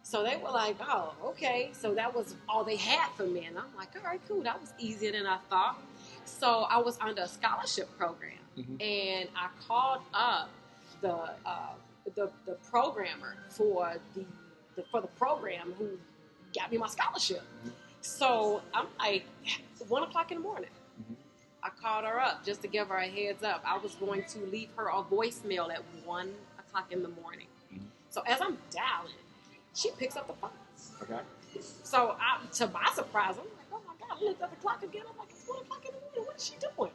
So they were like, oh, okay. So that was all they had for me. And I'm like, all right, cool. That was easier than I thought. So I was under a scholarship program. And I called up the programmer for the program who got me my scholarship. So I'm like, 1 o'clock in the morning. I called her up just to give her a heads up. I was going to leave her a voicemail at 1 o'clock in the morning. So as I'm dialing, she picks up the phone. Okay. So to my surprise, I'm like, oh my God, I looked at the clock again. I'm like, it's 1 o'clock in the morning. What is she doing?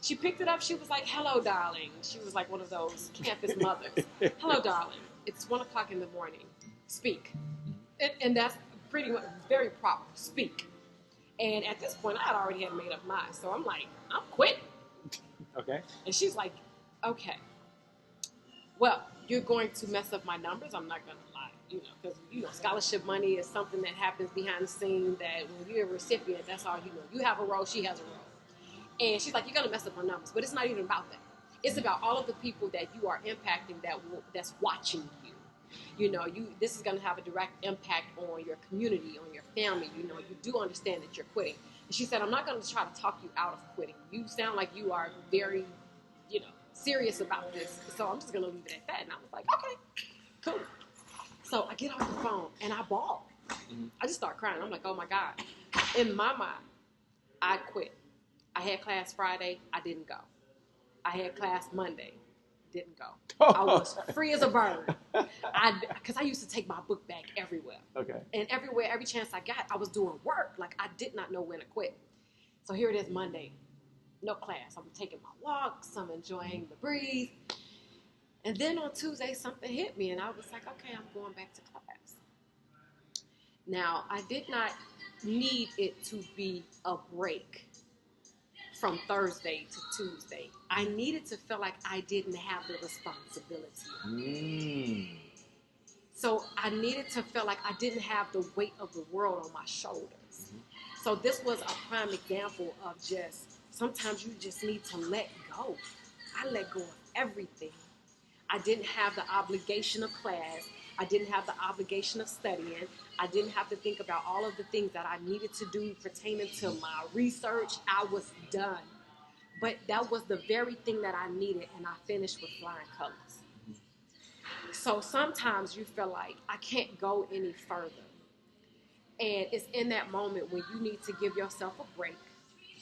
She picked it up. She was like, hello, darling. She was like one of those campus mothers. Hello, darling. It's 1 o'clock in the morning. Speak. And that's pretty much very proper. Speak. And at this point, I had already made up mine. So I'm like, I'm quitting. Okay. And she's like, okay. Well, you're going to mess up my numbers. I'm not going to lie. Because, scholarship money is something that happens behind the scene that when you're a recipient, that's all you know. You have a role, she has a role. And she's like, you're going to mess up my numbers. But it's not even about that. It's about all of the people that you are impacting that's watching you. This is going to have a direct impact on your community, on your family. You do understand that you're quitting. And she said, I'm not going to try to talk you out of quitting. You sound like you are very, serious about this. So I'm just going to leave it at that. And I was like, okay, cool. So I get off the phone and I bawl. I just start crying. I'm like, oh my God. In my mind, I quit. I had class Friday. I didn't go. I had class Monday. Didn't go. I was free as a bird. Because I used to take my book bag everywhere. Okay. And every chance I got, I was doing work. Like, I did not know when to quit. So here it is Monday. No class. I'm taking my walks. I'm enjoying the breeze. And then on Tuesday, something hit me. And I was like, okay, I'm going back to class. Now, I did not need it to be a break from Thursday to Tuesday. I needed to feel like I didn't have the responsibility. So I needed to feel like I didn't have the weight of the world on my shoulders. So this was a prime example of just, sometimes you just need to let go. I let go of everything. I didn't have the obligation of class. I didn't have the obligation of studying. I didn't have to think about all of the things that I needed to do pertaining to my research. I was done. But that was the very thing that I needed, and I finished with flying colors. So sometimes you feel like I can't go any further. And it's in that moment when you need to give yourself a break,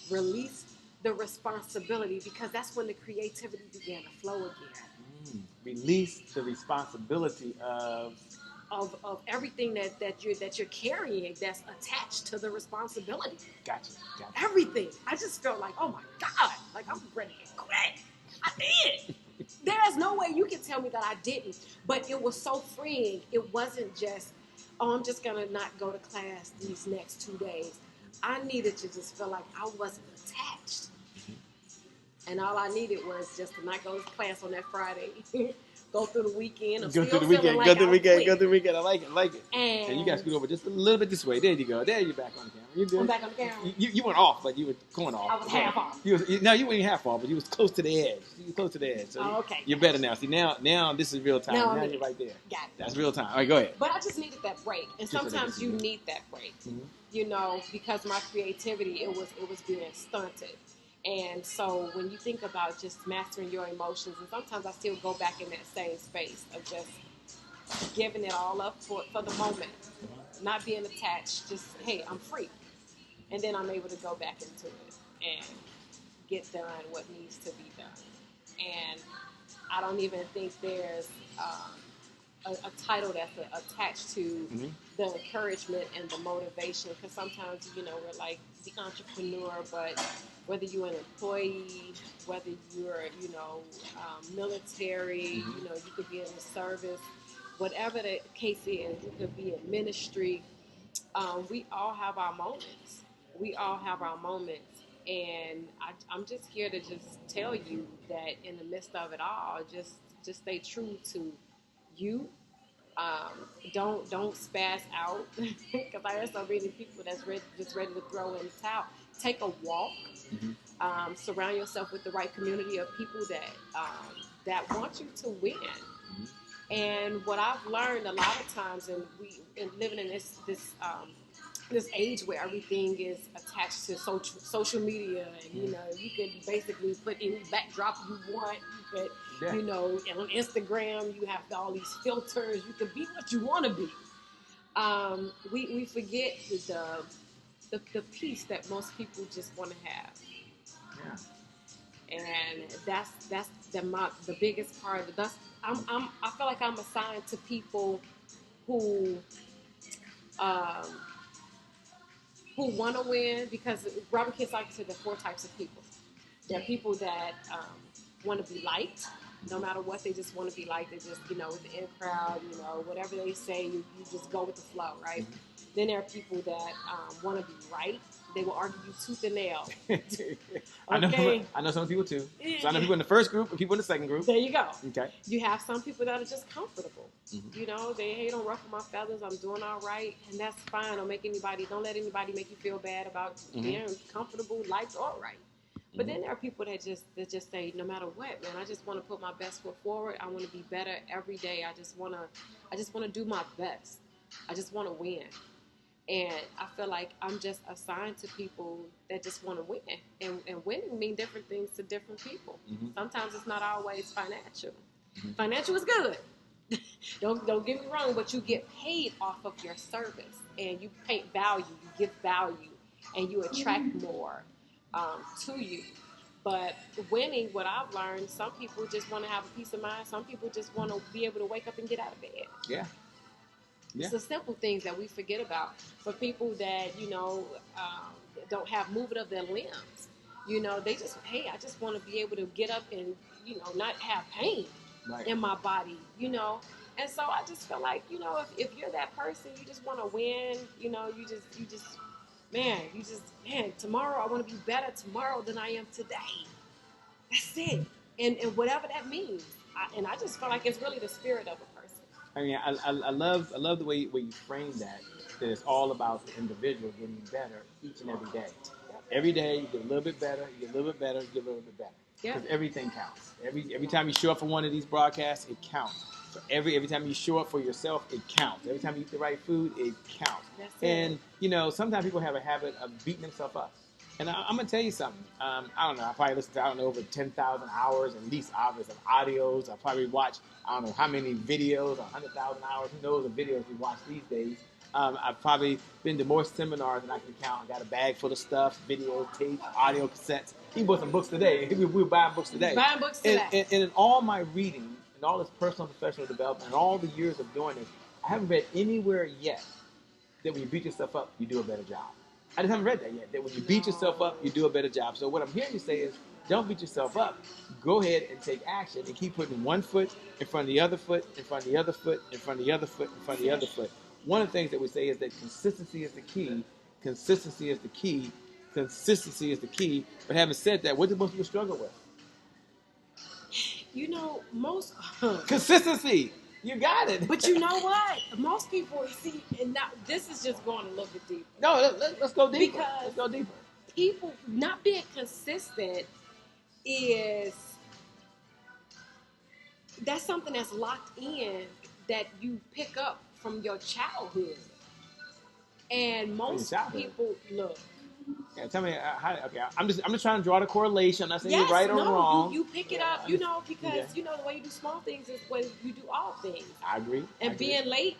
release the responsibility, because that's when the creativity began to flow again. Release the responsibility of everything that you're carrying that's attached to the responsibility. Gotcha. Everything. I just felt like, oh my God, like I'm ready to quit. I did. There's no way you can tell me that I didn't. But it was so freeing. It wasn't just, oh, I'm just gonna not go to class these next 2 days. I needed to just feel like I wasn't attached. And all I needed was just to not go to class on that Friday. Go through the weekend. Go through the weekend. I like it. And you got to scoot over just a little bit this way. There you go. There you're back on the camera. You good? I'm back on the camera. You went off, but you were going off. I was half off. You weren't half off, but you was close to the edge. You were close to the edge. So okay. You're better now. See, now this is real time. Now you're right there. Got it. That's real time. All right, go ahead. But I just needed that break. And sometimes you need that break. Because my creativity, it was being stunted. And so when you think about just mastering your emotions, and sometimes I still go back in that same space of just giving it all up for the moment, not being attached, just, hey, I'm free. And then I'm able to go back into it and get done what needs to be done. And I don't even think there's a title that's attached to the encouragement and the motivation, because sometimes, we're like the entrepreneur, but whether you're an employee, whether you're, military, you could be in the service, whatever the case is, you could be in ministry. We all have our moments. We all have our moments. And I'm just here to just tell you that in the midst of it all, just stay true to you. Don't spaz out, because I heard so many people that's ready to throw in the towel. Take a walk. Mm-hmm. Surround yourself with the right community of people that want you to win. Mm-hmm. And what I've learned a lot of times, and living in this age where everything is attached to social media, and you can basically put any backdrop you want. You could, on Instagram you have all these filters. You can be what you want to be. We forget the peace that most people just want to have. Yeah. And that's the biggest part of it. I feel like I'm assigned to people who want to win, because Robert Kiyosaki said there are 4 types of people. There are people that want to be liked, no matter what. They just want to be liked. They just, with the in crowd, whatever they say, you just go with the flow, right? Mm-hmm. Then there are people that want to be right. They will argue you tooth and nail. Okay? I know some people too. So I know people in the first group and people in the second group. There you go. Okay. You have some people that are just comfortable. Mm-hmm. They don't ruffle my feathers. I'm doing all right, and that's fine. Don't let anybody make you feel bad about being comfortable, liked, or right. But then there are people that just say, no matter what, man, I just want to put my best foot forward. I want to be better every day. I just want to do my best. I just want to win. And I feel like I'm just assigned to people that just want to win. And winning means different things to different people. Mm-hmm. Sometimes it's not always financial. Mm-hmm. Financial is good. Don't get me wrong, but you get paid off of your service. And you paint value, you give value, and you attract more to you. But winning, what I've learned, some people just want to have a peace of mind. Some people just want to be able to wake up and get out of bed. Yeah. It's the simple things that we forget about. For people that, don't have movement of their limbs, they just, hey, I just want to be able to get up and, not have pain in my body, And so I just feel like, if you're that person, you just want to win, tomorrow I want to be better tomorrow than I am today. That's it. And whatever that means. I just feel like it's really the spirit of a person. I mean, I love the way you frame that it's all about the individual getting better each and every day. Every day you get a little bit better, you get a little bit better, you get a little bit better. Because everything counts. Every time you show up for one of these broadcasts, it counts. So every time you show up for yourself, it counts. Every time you eat the right food, it counts. And, sometimes people have a habit of beating themselves up. And I'm going to tell you something. I don't know. I probably listened to, over 10,000 hours, at least hours of audios. I probably watched, I don't know how many videos, 100,000 hours. Who knows the videos we watch these days. I've probably been to more seminars than I can count. I got a bag full of stuff, video, tape, audio cassettes. Even bought some books today. We were buying books today. And in all my reading, and all this personal and professional development, and all the years of doing this, I haven't read anywhere yet that when you beat yourself up, you do a better job. I just haven't read that yet. That when you beat yourself up, you do a better job. So what I'm hearing you say is, don't beat yourself up. Go ahead and take action and keep putting one foot in front of the other foot, in front of the other foot, in front of the other foot, in front of the other foot. One of the things that we say is that consistency is the key. Consistency is the key. Consistency is the key. But having said that, what do most people struggle with? Most... Consistency! You got it. But you know what? Most people see, and now this is just going a little bit deeper. No, let's go deeper. Because let's go deeper. People not being consistent that's something that's locked in that you pick up from your childhood. And most people look. Yeah, tell me how. Okay, I'm just trying to draw the correlation. I'm not saying you're right or wrong. You pick it up, because the way you do small things is when you do all things. I agree. And being late,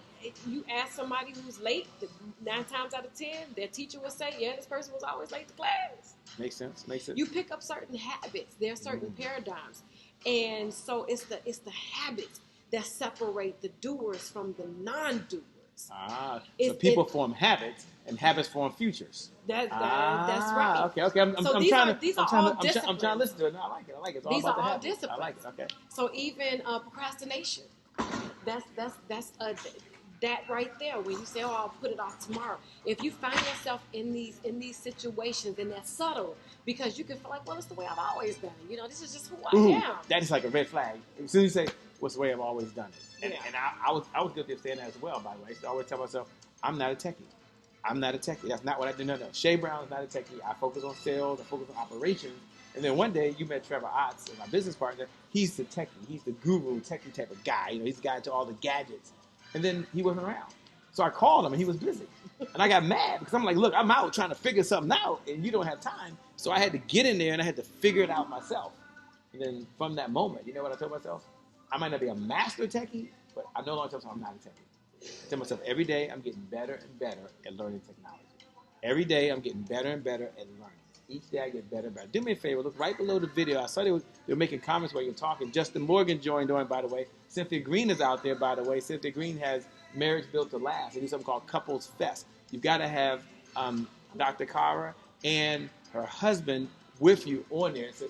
you ask somebody who's late, 9 times out of 10, their teacher will say, "Yeah, this person was always late to class." Makes sense. You pick up certain habits. There are certain paradigms, and so it's the habits that separate the doers from the non-doers. So people form habits, and habits form futures. That's right. Okay. I'm These are all disciplines. I'm trying to listen to it. No, I like it. It's all these about are the all habits. disciplines. I like it. Okay. So even procrastination, that's that right there. When you say, "Oh, I'll put it off tomorrow," if you find yourself in these situations, and that's subtle, because you can feel like, "Well, it's the way I've always done it." This is just who I am. That is like a red flag. As soon as you say, "What's the way I've always done it," and I was guilty of saying that as well. By the way, so I always tell myself, "I'm not a techie. I'm not a techie. That's not what I do." No. Shay Brown is not a techie. I focus on sales. I focus on operations. And then one day you met Trevor Otts, my business partner. He's the techie. He's the guru, techie type of guy. He's the guy into all the gadgets. And then he wasn't around. So I called him and he was busy. And I got mad because I'm like, look, I'm out trying to figure something out and you don't have time. So I had to get in there and I had to figure it out myself. And then from that moment, you know what I told myself? I might not be a master techie, but I no longer tell myself I'm not a techie. I tell myself every day I'm getting better and better at learning technology. Every day I'm getting better and better at learning. Each day I get better and better. Do me a favor, look right below the video. I saw they were making comments while you're talking. Justin Morgan joined on, by the way. Cynthia Green is out there, by the way. Cynthia Green has Marriage Built to Last. They do something called Couples Fest. You've got to have Dr. Cara and her husband with you on there. So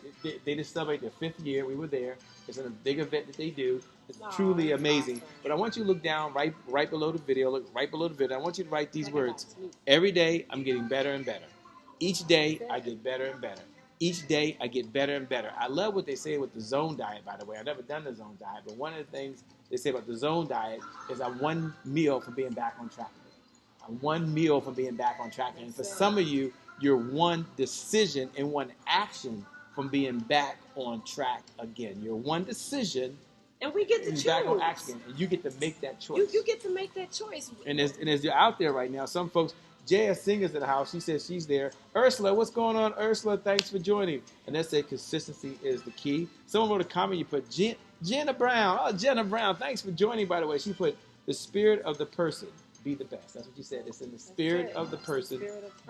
they just celebrate their 5th year. We were there. It's a big event that they do. It's truly amazing. Awesome. But I want you to look down right below the video. Look right below the video. I want you to write these words. Every day I'm getting better and better. Each day, I get better and better. Each day, I get better and better. I love what they say with the zone diet, by the way. I've never done the zone diet, but one of the things they say about the zone diet is I'm one meal from being back on track. I'm one meal from being back on track. And for some of you, you're one decision and one action from being back on track again. You're one decision. And we get to choose. Back on action, and you get to make that choice. You get to make that choice. And as you're out there right now, some folks... Jaya Singer's in the house. She says she's there. Ursula, what's going on? Ursula, thanks for joining. And they say consistency is the key. Someone wrote a comment. You put Jenna Brown. Oh, Jenna Brown. Thanks for joining, by the way. She put the spirit of the person. Be the best. That's what you said. It's in the spirit of the person.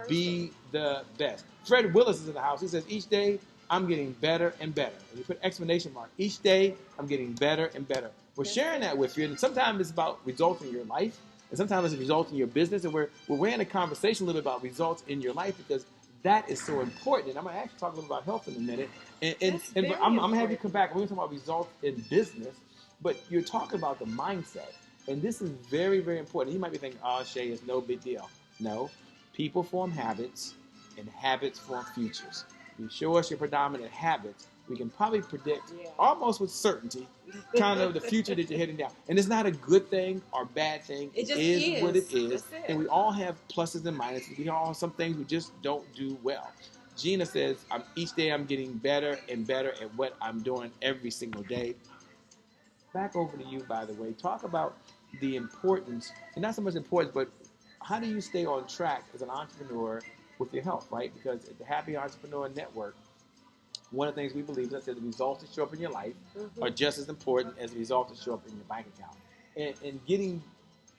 Be the best. Fred Willis is in the house. He says each day I'm getting better and better. And you put exclamation mark. Each day I'm getting better and better. We're sharing that with you. And sometimes it's about results in your life. And sometimes it's results in your business, and we're in a conversation a little bit about results in your life because that is so important. And I'm going to actually talk a little about health in a minute. And I'm going to have you come back. We're going to talk about results in business, but you're talking about the mindset. And this is very, very important. You might be thinking, oh, Shay, it's no big deal. No. People form habits, and habits form futures. You show us your predominant habits, we can probably predict almost with certainty kind of the future that you're heading down. And it's not a good thing or bad thing. It just is what it is. And we all have pluses and minuses. We all have some things we just don't do well. Gina says, each day I'm getting better and better at what I'm doing every single day. Back over to you, by the way. Talk about the importance, and not so much importance, but how do you stay on track as an entrepreneur with your health, right? Because at the Happy Entrepreneur Network, one of the things we believe is that the results that show up in your life are just as important as the results that show up in your bank account. And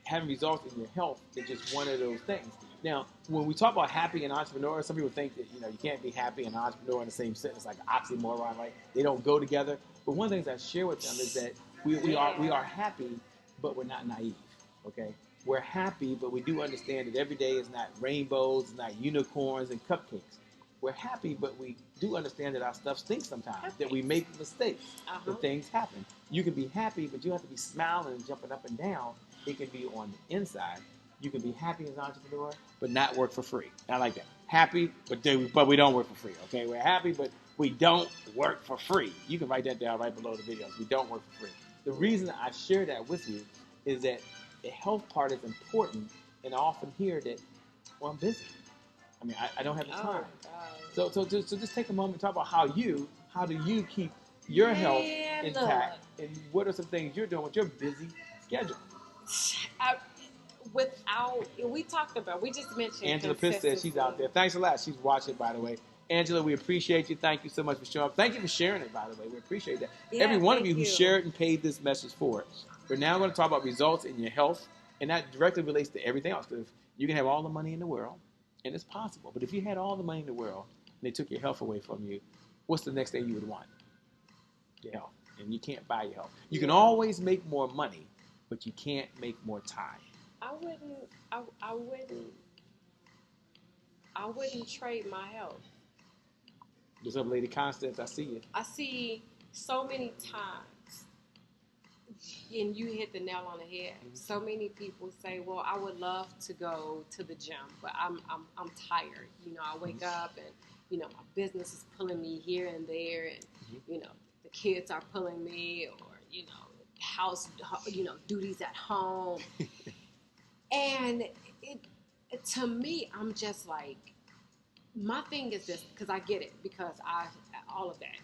having results in your health is just one of those things. Now, when we talk about happy and entrepreneur, some people think that you can't be happy and entrepreneur in the same sentence, like an oxymoron, right? They don't go together. But one of the things I share with them is that we are happy, but we're not naive. Okay, we're happy, but we do understand that every day is not rainbows, it's not unicorns and cupcakes. We're happy, but we do understand that our stuff stinks sometimes, that we make mistakes, that things happen. You can be happy, but you have to be smiling and jumping up and down. It can be on the inside. You can be happy as an entrepreneur, but not work for free. I like that. Happy, but we don't work for free, okay? We're happy, but we don't work for free. You can write that down right below the videos. We don't work for free. The reason I share that with you is that the health part is important, and I often hear that, well, I'm busy. I mean, I don't have the time. So just take a moment and talk about how do you keep your health intact, and what are some things you're doing with your busy schedule? We just mentioned Angela Pitt says she's out there. Thanks a lot. She's watching, by the way. Angela, we appreciate you. Thank you so much for showing up. Thank you for sharing it, by the way. We appreciate that. Every one of you who shared and paid this message forward. We're now going to talk about results in your health, and that directly relates to everything else. Because you can have all the money in the world, and it's possible. But if you had all the money in the world and they took your health away from you, what's the next thing you would want? Your health. And you can't buy your health. You can always make more money, but you can't make more time. I wouldn't I wouldn't trade my health. What's up, Lady Constance? I see you. I see so many times, and you hit the nail on the head. Mm-hmm. So many people say, "Well, I would love to go to the gym, but I'm tired. You know, I wake up and my business is pulling me here and there, and the kids are pulling me, or house duties at home." And to me, I'm just like, my thing is this, because I get it, because all of that,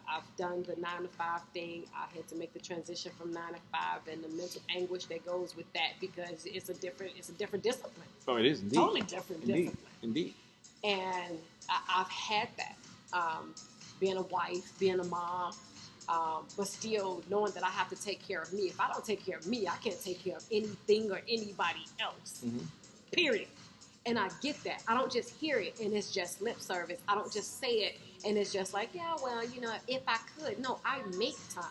I've done the 9 to 5 thing. I had to make the transition from 9 to 5, and the mental anguish that goes with that, because it's a different discipline. Oh, it is indeed. Totally different discipline. Indeed. And I've had that, being a wife, being a mom, but still knowing that I have to take care of me. If I don't take care of me, I can't take care of anything or anybody else. Mm-hmm. Period. And I get that. I don't just hear it and it's just lip service. I don't just say it and it's just like, yeah, well, if I could. No, I make time.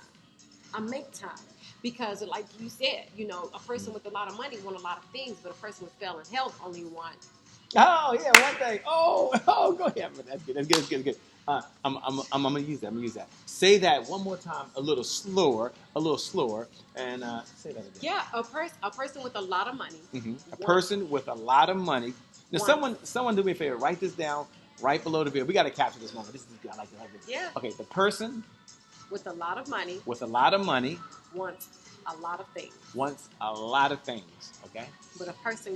I make time. Because like you said, a person with a lot of money want a lot of things, but a person with failing health only want. Oh, yeah, one thing. Oh, go ahead. That's good. I'm gonna use that. Say that one more time, a little slower, and say that again. Yeah, a person with a lot of money. Mm-hmm. A person with a lot of money. Now, someone do me a favor. Write this down right below the video. We got to capture this moment. This is good. I like this. Yeah. Okay, the person with a lot of money. With a lot of money. Wants a lot of things. Wants a lot of things. Okay. But a person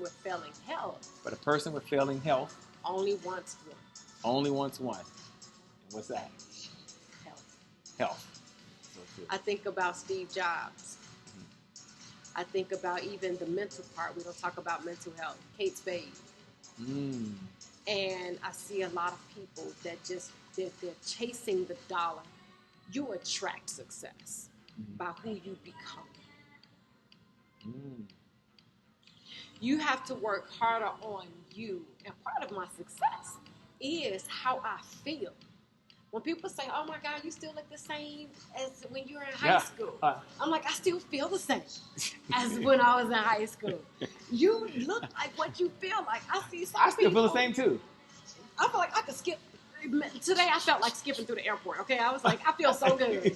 with failing health. But a person with failing health. Only wants one. Only wants one. And what's that? Health. So I think about Steve Jobs. Mm-hmm. I think about even the mental part. We don't talk about mental health. Kate Spade. Mm. And I see a lot of people that they're chasing the dollar. You attract success by who you become. Mm. You have to work harder on you. And part of my success is how I feel. When people say, "Oh my God, you still look the same as when you were in high school," I'm like, I still feel the same as when I was in high school. You look like what you feel like. I see some I still people, feel the same too. I feel like I could skip. Today I felt like skipping through the airport. Okay, I was like, I feel so good.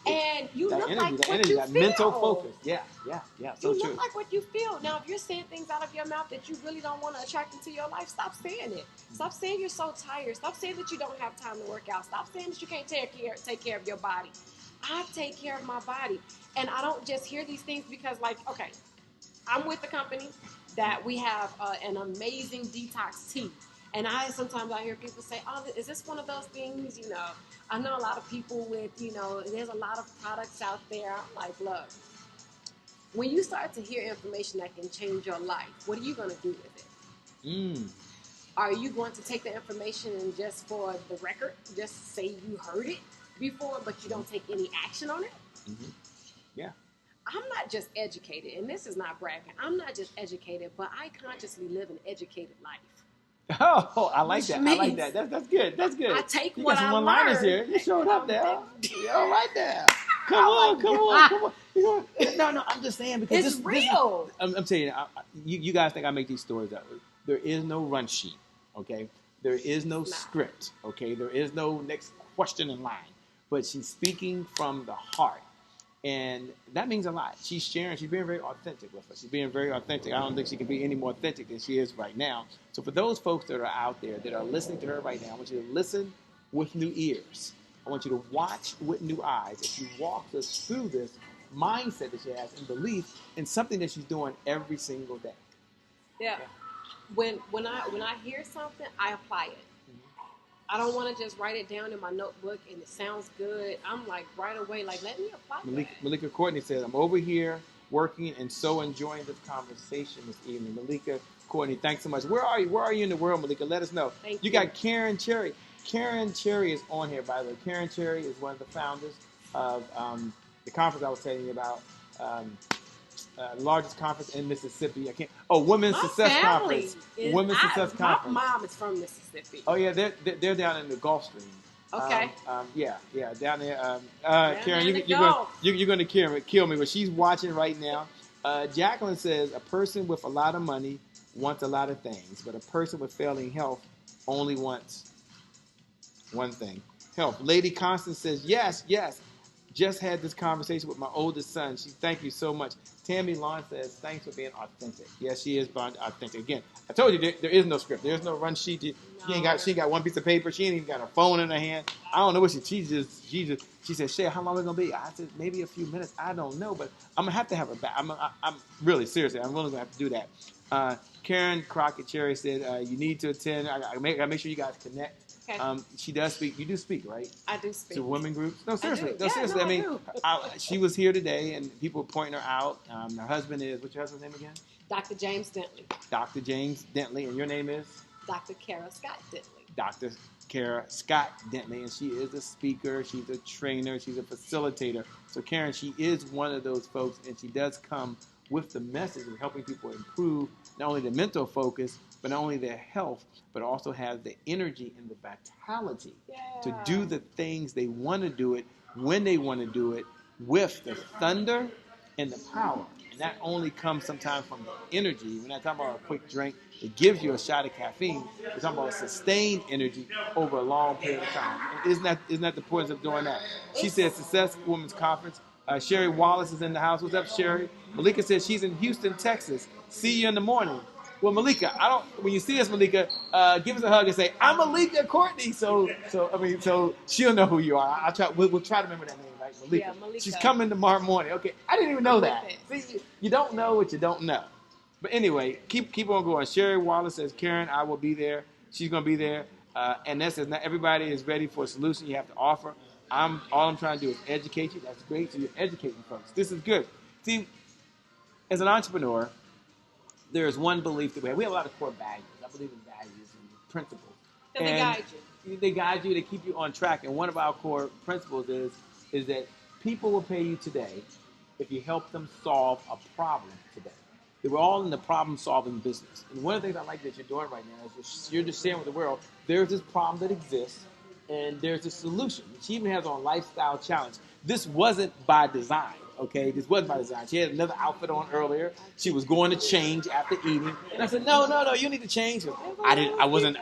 And you look like what you feel. Mental focus. Yeah. So you true. look like what you feel. Now, if you're saying things out of your mouth that you really don't want to attract into your life, stop saying it. Stop saying you're so tired. Stop saying that you don't have time to work out. Stop saying that you can't take care of your body. I take care of my body. And I don't just hear these things because, like, okay, I'm with the company that we have an amazing detox tea. And sometimes I hear people say, "Oh, is this one of those things?" I know a lot of people with, there's a lot of products out there. I'm like, look, when you start to hear information that can change your life, what are you going to do with it? Mm. Are you going to take the information and just for the record, just say you heard it before, but you don't take any action on it? Mm-hmm. Yeah. I'm not just educated, and this is not bragging. I'm not just educated, but I consciously live an educated life. Oh, I like that. I like that. That's good. That's good. I take you what got some I one-liners learned. Here. You showed up there. All right there. Come on. No, I'm just saying because it's real. I'm telling you guys think I make these stories up. There is no run sheet, okay? There is no script, okay? There is no next question in line. But she's speaking from the heart. And that means a lot. She's sharing. She's being very authentic with us. She's being very authentic. I don't think she can be any more authentic than she is right now. So for those folks that are out there that are listening to her right now, I want you to listen with new ears. I want you to watch with new eyes as she walks us through this mindset that she has and belief in something that she's doing every single day. Yeah. When I hear something, I apply it. I don't want to just write it down in my notebook and it sounds good. I'm like right away, like, let me apply that. Malika Courtney says, I'm over here working and so enjoying this conversation this evening. Malika Courtney, thanks so much. Where are you? Where are you in the world, Malika? Let us know. Thank you. Got Karen Cherry. Karen Cherry is on here, by the way. Karen Cherry is one of the founders of the conference I was telling you about. Largest conference in Mississippi. Women's Success Conference. Women's Success Conference. My mom is from Mississippi. Oh yeah, they're down in the Gulf Stream. Okay. Down there. Karen, you're going to kill me, but she's watching right now. Jacqueline says a person with a lot of money wants a lot of things, but a person with failing health only wants one thing: health. Lady Constance says, yes, yes. Just had this conversation with my oldest son. Thank you so much. Tammy Lawn says, thanks for being authentic. Yes, she is authentic. Again, I told you there is no script. There's no run sheet. She ain't got one piece of paper. She ain't even got her phone in her hand. I don't know what she said, Shay, how long is it going to be? I said, maybe a few minutes. I don't know, but I'm going to have her back. I'm really, seriously, I'm really going to have to do that. Karen Crockett Cherry said, you need to attend. I got to make sure you guys connect. Okay. She does speak. You do speak, right? I do speak. To women groups? No, seriously. I mean, she was here today, and people were pointing her out. Her husband is, what's your husband's name again? Dr. James Dentley. Dr. James Dentley, and your name is? Dr. Kara Scott Dentley. Dr. Kara Scott Dentley, and she is a speaker. She's a trainer. She's a facilitator. So, Karen, she is one of those folks, and she does come with the message of helping people improve not only their mental focus, but not only their health, but also have the energy and the vitality to do the things they want to do it when they want to do it with the thunder and the power. And that only comes sometimes from the energy. We're not talking about a quick drink that gives you a shot of caffeine. We're talking about sustained energy over a long period of time. And isn't that the importance of doing that? She says Success Women's Conference. Sherry Wallace is in the house. What's up, Sherry? Malika says she's in Houston, Texas. See you in the morning. Well, Malika, when you see us, Malika, give us a hug and say, I'm Malika Courtney. So she'll know who you are. We'll try to remember that name, right? Malika. Yeah, Malika. She's coming tomorrow morning. Okay. I didn't even know that. See, you don't know what you don't know. But anyway, keep on going. Sherry Wallace says, Karen, I will be there. She's going to be there. And that says, not everybody is ready for a solution you have to offer. All I'm trying to do is educate you. That's great. So you're educating folks. This is good. See, as an entrepreneur, there is one belief that we have. We have a lot of core values. I believe in values and principles. So they guide you. They guide you. They keep you on track. And one of our core principles is that people will pay you today if you help them solve a problem today. We're all in the problem-solving business. And one of the things I like that you're doing right now is you're just sharing with the world, there's this problem that exists, and there's a solution. She even has on lifestyle challenge. This wasn't by design, okay? This wasn't by design. She had another outfit on earlier. She was going to change after eating. And I said, no, you need to change. I wasn't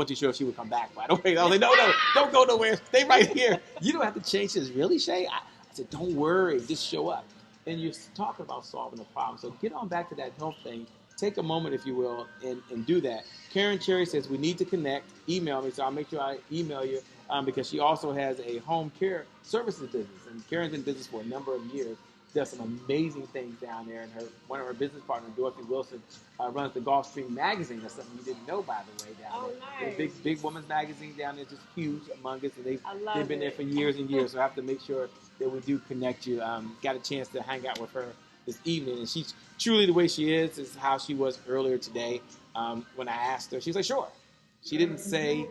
too sure if she would come back, by the way. I was like, no, don't go nowhere. Stay right here. You don't have to change. She says, really, Shay? I said, don't worry. Just show up. And you're talking about solving a problem. So get on back to that health thing. Take a moment, if you will, and do that. Karen Cherry says, we need to connect. Email me. So I'll make sure I email you because she also has a home care services business. And Karen's been in business for a number of years. Does some amazing things down there. And one of her business partners, Dorothy Wilson, runs the Gulfstream magazine. That's something you didn't know, by the way, down there. Nice. Big women's magazine down there, just huge among us. And they've been there for years and years. So I have to make sure that we do connect you. Got a chance to hang out with her this evening. And she's truly the way she is how she was earlier today. When I asked her, she's like, sure. She didn't say,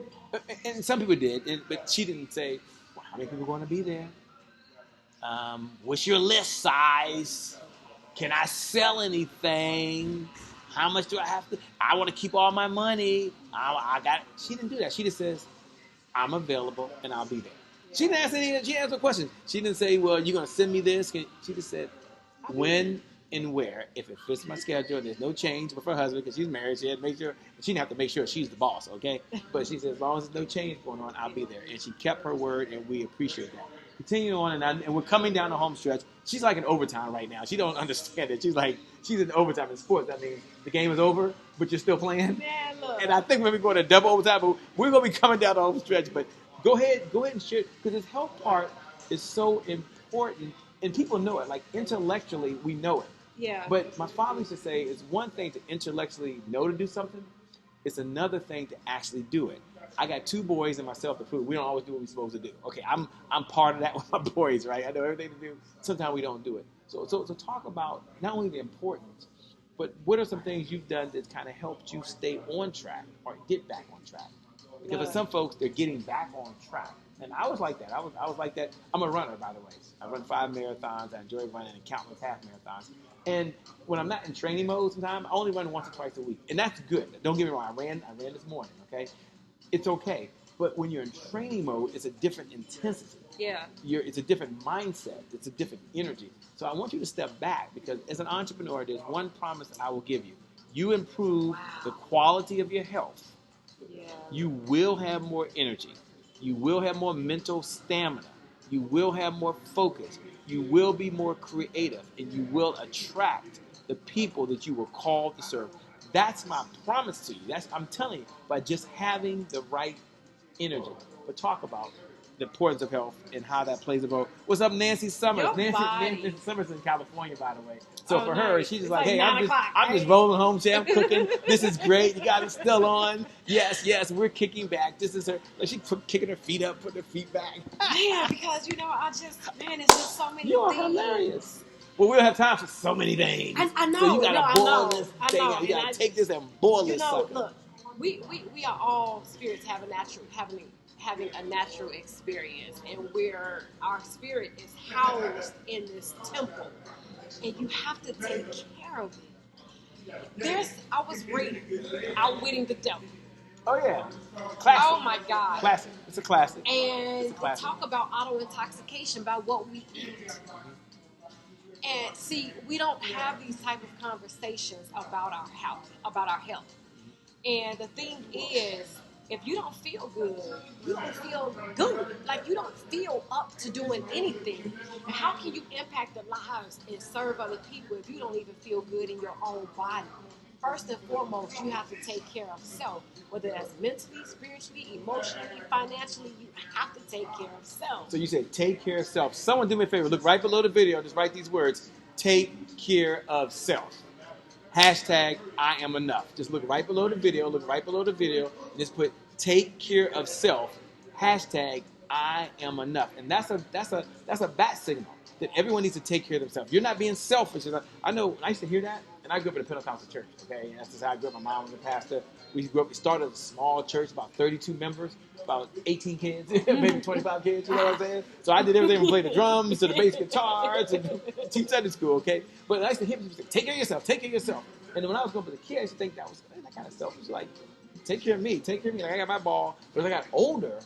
and some people did, but she didn't say, well, how many people are going to be there? What's your list size? Can I sell anything? How much do I have to? I want to keep all my money. She didn't do that. She just says, I'm available and I'll be there. She didn't ask any. She asked no questions. She didn't say, well, you're going to send me this. She just said, when and where, if it fits my schedule, and there's no change with her husband because she's married. She had to make sure. She didn't have to make sure she's the boss, okay? But she said, as long as there's no change going on, I'll be there. And she kept her word, and we appreciate that. Continuing on, and we're coming down the home stretch. She's like in overtime right now. She don't understand it. She's in overtime in sports. That means the game is over, but you're still playing. Man, look. And I think we're going to double overtime, but we're going to be coming down the home stretch. But go ahead and share, because this health part is so important, and people know it. Like intellectually, we know it. Yeah. But my father used to say, it's one thing to intellectually know to do something. It's another thing to actually do it. I got 2 boys and myself to prove we don't always do what we're supposed to do. Okay, I'm part of that with my boys, right? I know everything to do. Sometimes we don't do it. So talk about not only the importance, but what are some things you've done that kind of helped you stay on track or get back on track? Because for some folks, they're getting back on track. And I was like that. I was like that. I'm a runner, by the way. I run 5 marathons. I enjoy running and countless half marathons. And when I'm not in training mode sometimes, I only run once or twice a week. And that's good. Don't get me wrong. I ran this morning, okay? It's okay. But when you're in training mode, it's a different intensity. Yeah. It's a different mindset. It's a different energy. So I want you to step back because as an entrepreneur, there's one promise I will give you. you improve the quality of your health, you will have more energy. You will have more mental stamina. You will have more focus. You will be more creative. And you will attract the people that you were called to serve. That's my promise to you. I'm telling you, by just having the right energy. But talk about the importance of health and how that plays a role. What's up, Nancy Summers? Nancy Summers in California, by the way. So for her, she's just like, hey, I'm just rolling home. I'm cooking. This is great. You got it still on. Yes, we're kicking back. This is her. Like, she's kicking her feet up, putting her feet back. Yeah, because it's just so many things. You are hilarious. Well, we don't have time for so many things. I know. So you gotta boil this thing. You gotta take this and boil this sucker. Look, we are all spirits having a natural experience, and where our spirit is housed in this temple, and you have to take care of it. I was reading Outwitting the Devil. Oh yeah, classic. Oh my God, classic. It's a classic. And talk about auto intoxication by what we eat. And see, we don't have these type of conversations about our health. And the thing is, if you don't feel good, you don't feel good. Like, you don't feel up to doing anything. And how can you impact the lives and serve other people if you don't even feel good in your own body? First and foremost, you have to take care of self, whether that's mentally, spiritually, emotionally, financially. You have to take care of self. So you said take care of self. Someone do me a favor. Look right below the video. Just write these words. Take care of self. Hashtag I am enough. Just look right below the video. And just put take care of self. Hashtag I am enough. And that's a bat signal that everyone needs to take care of themselves. You're not being selfish. I know I used to hear that, and I grew up in a Pentecostal church. Okay, and that's just how I grew up. My mom was a pastor. We started a small church, about 32 members, about 18 kids, maybe 25 kids. You know what I'm saying? So I did everything from play the drums to the bass guitar to teach Sunday school. Okay, but I used to hear people say, "Take care of yourself. Take care of yourself." And then when I was going to the kid, I used to think that was kind of selfish. Like, take care of me. Like, I got my ball. But as I got older,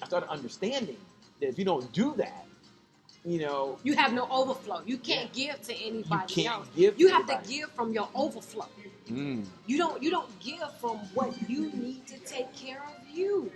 I started understanding that if you don't do that, you have no overflow. You can't give to anybody else. You have to give from your overflow. You don't give from what you need to take care of you.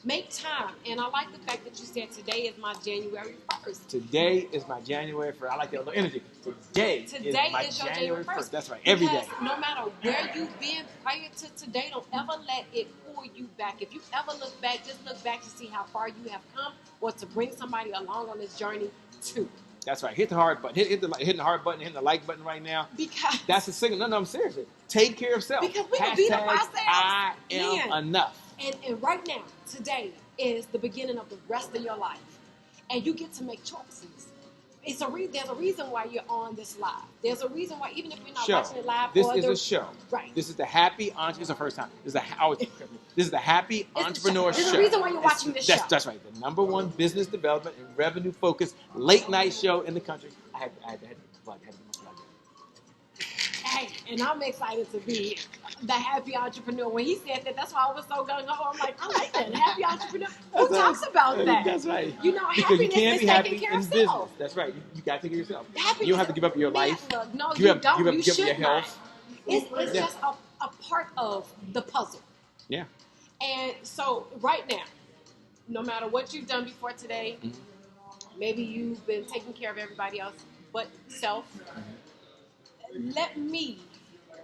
Make time. And I like the fact that you said today is my January 1st. Today is my January 1st. I like that little energy. Today is my January 1st. That's right. Every day. No matter where you've been prior to today, don't ever let it pull you back. If you ever look back, just look back to see how far you have come, or to bring somebody along on this journey too. That's right. Hit the hard button. Hitting the heart button, hitting the like button right now. Because that's a signal. No, I'm serious. Take care of self. Because we can beat up ourselves. I am enough. And right now, today is the beginning of the rest of your life. And you get to make choices. There's a reason why you're on this live. There's a reason why, even if you're not watching it live. This is a show. Right. This is the Happy Entrepreneur. This is the first time. This is the Happy Entrepreneur Show. There's a reason why you're watching this show. That's right. The #1 business development and revenue focused late night show in the country. I had to plug it. Hey, and I'm excited to be the Happy Entrepreneur. When he said that, that's why I was so gung-ho. I'm like, I like that. Happy Entrepreneur. Who talks about that? That's right. Because you happiness can't be is happy taking care in of business. self. That's right. You got to take care of yourself. Happiness, you don't have to give up your life. No, you don't. Give up your health. It's just a part of the puzzle. Yeah. And so right now, no matter what you've done before today, maybe you've been taking care of everybody else but self. Let me,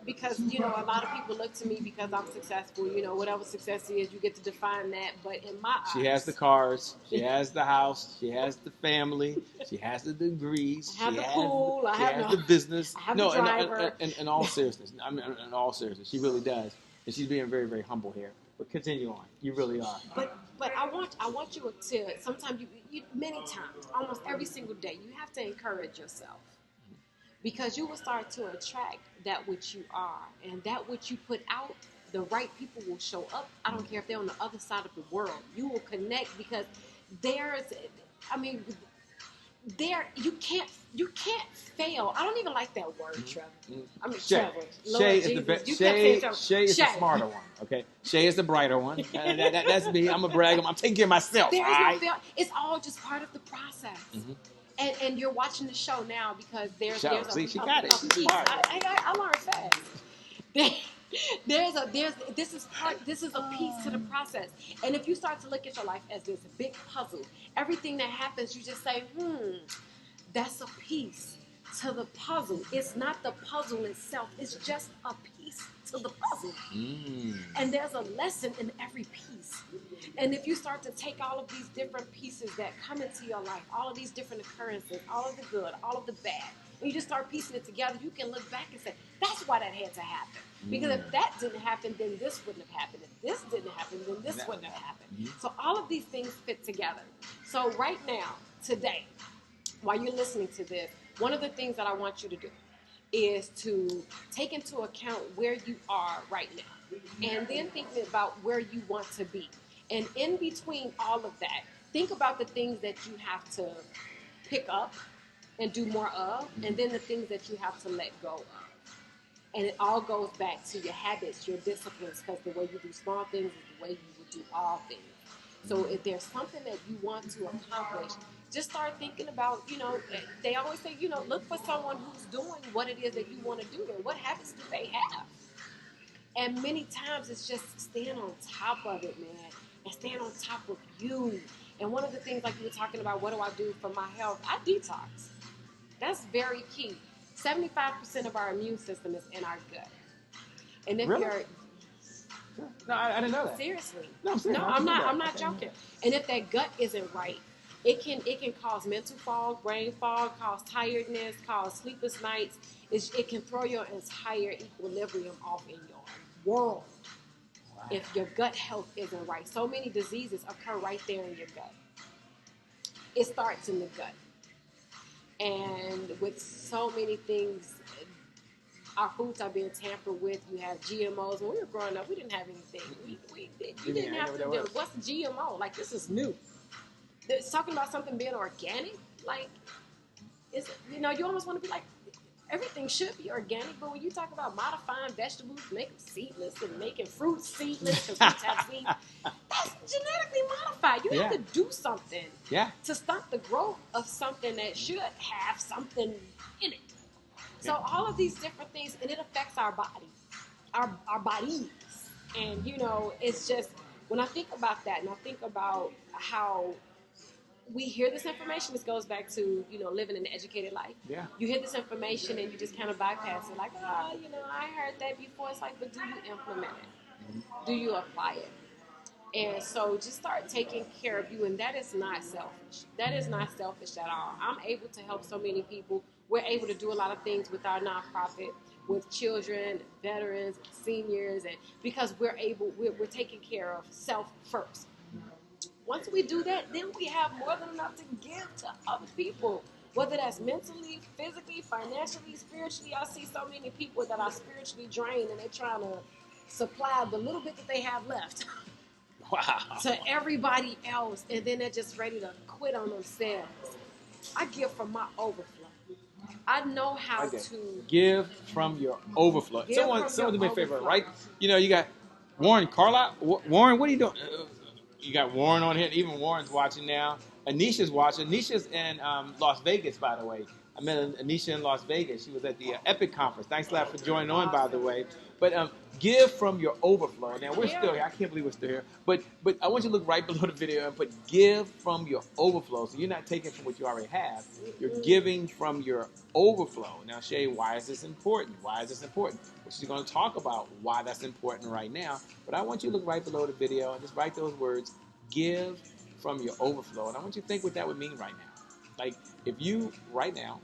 because, a lot of people look to me because I'm successful. Whatever success is, you get to define that. But in my eyes, she has the cars, she has the house, she has the family, she has the degrees, I have the pool, she has the business. I have the driver. In all seriousness, in all seriousness, she really does, and she's being very, very humble here. But continue on, you really are. But I want you to. Sometimes you many times, almost every single day, you have to encourage yourself. Because you will start to attract that which you are. And that which you put out, the right people will show up. I don't care if they're on the other side of the world. You will connect because you can't fail. I don't even like that word, Trevor. Trevor. Shay is the smarter one, okay? Shay is the brighter one. That's me. I'm a brag. I'm taking care of myself. There is no fail. It's all just part of the process. And you're watching the show now because there's See, she got it. I learned fast. This is a piece to the process. And if you start to look at your life as this big puzzle, everything that happens, you just say, that's a piece to the puzzle. It's not the puzzle itself. It's just a piece to the puzzle. And there's a lesson in every piece. And if you start to take all of these different pieces that come into your life, all of these different occurrences, all of the good, all of the bad, and you just start piecing it together, you can look back and say, that's why that had to happen. Because if that didn't happen, then this wouldn't have happened. If this didn't happen, then this wouldn't have happened. So all of these things fit together. So right now, today, while you're listening to this, one of the things that I want you to do is to take into account where you are right now. And then thinking about where you want to be. And in between all of that, think about the things that you have to pick up and do more of, and then the things that you have to let go of. And it all goes back to your habits, your disciplines, because the way you do small things is the way you would do all things. So if there's something that you want to accomplish, just start thinking about, they always say, look for someone who's doing what it is that you want to do, and what habits do they have? And many times it's just staying on top of it, man, and staying on top of you. And one of the things, like you were talking about, what do I do for my health? I detox. That's very key. 75% of our immune system is in our gut. And if you're... No, I didn't know that. Seriously. No, I'm serious. No, I'm not joking. And if that gut isn't right, it can cause mental fog, brain fog, cause tiredness, cause sleepless nights. It can throw your entire equilibrium off in your world. Wow. If your gut health isn't right. So many diseases occur right there in your gut. It starts in the gut. And with so many things, our foods are being tampered with. You have GMOs. When we were growing up, we didn't have anything. You didn't have to do. What's GMO? Like, this is new. It's talking about something being organic. Like, you almost want to be like, everything should be organic. But when you talk about modifying vegetables, making seedless and making fruits seedless, because fruits have seeds, that's genetically modified. You have to do something to stunt the growth of something that should have something in it. So all of these different things, and it affects our body, our bodies. And, it's just, when I think about that, and I think about how we hear this information, this goes back to, living an educated life. Yeah. You hear this information and you just kind of bypass it, like, I heard that before. It's like, but do you implement it? Do you apply it? And so just start taking care of you, and that is not selfish. That is not selfish at all. I'm able to help so many people. We're able to do a lot of things with our nonprofit, with children, veterans, seniors, and because we're taking care of self first. Once we do that, then we have more than enough to give to other people, whether that's mentally, physically, financially, spiritually. I see so many people that are spiritually drained, and they're trying to supply the little bit that they have left to everybody else, and then they're just ready to quit on themselves. I give from my overflow. I know how to give from your overflow. Someone do me a favor, right? You got Warren Carlisle. Warren, what are you doing? You got Warren on here. Even Warren's watching now. Anisha's watching. Anisha's in Las Vegas, by the way. I met Anisha in Las Vegas. She was at the Epic Conference. Thanks a lot for joining on, by the way. But give from your overflow. Now, we're still here. I can't believe we're still here. But I want you to look right below the video and put give from your overflow. So you're not taking from what you already have. You're giving from your overflow. Now, Shay, why is this important? Why is this important? Well, she's going to talk about why that's important right now. But I want you to look right below the video and just write those words, give from your overflow. And I want you to think what that would mean right now. Like, if you, right now,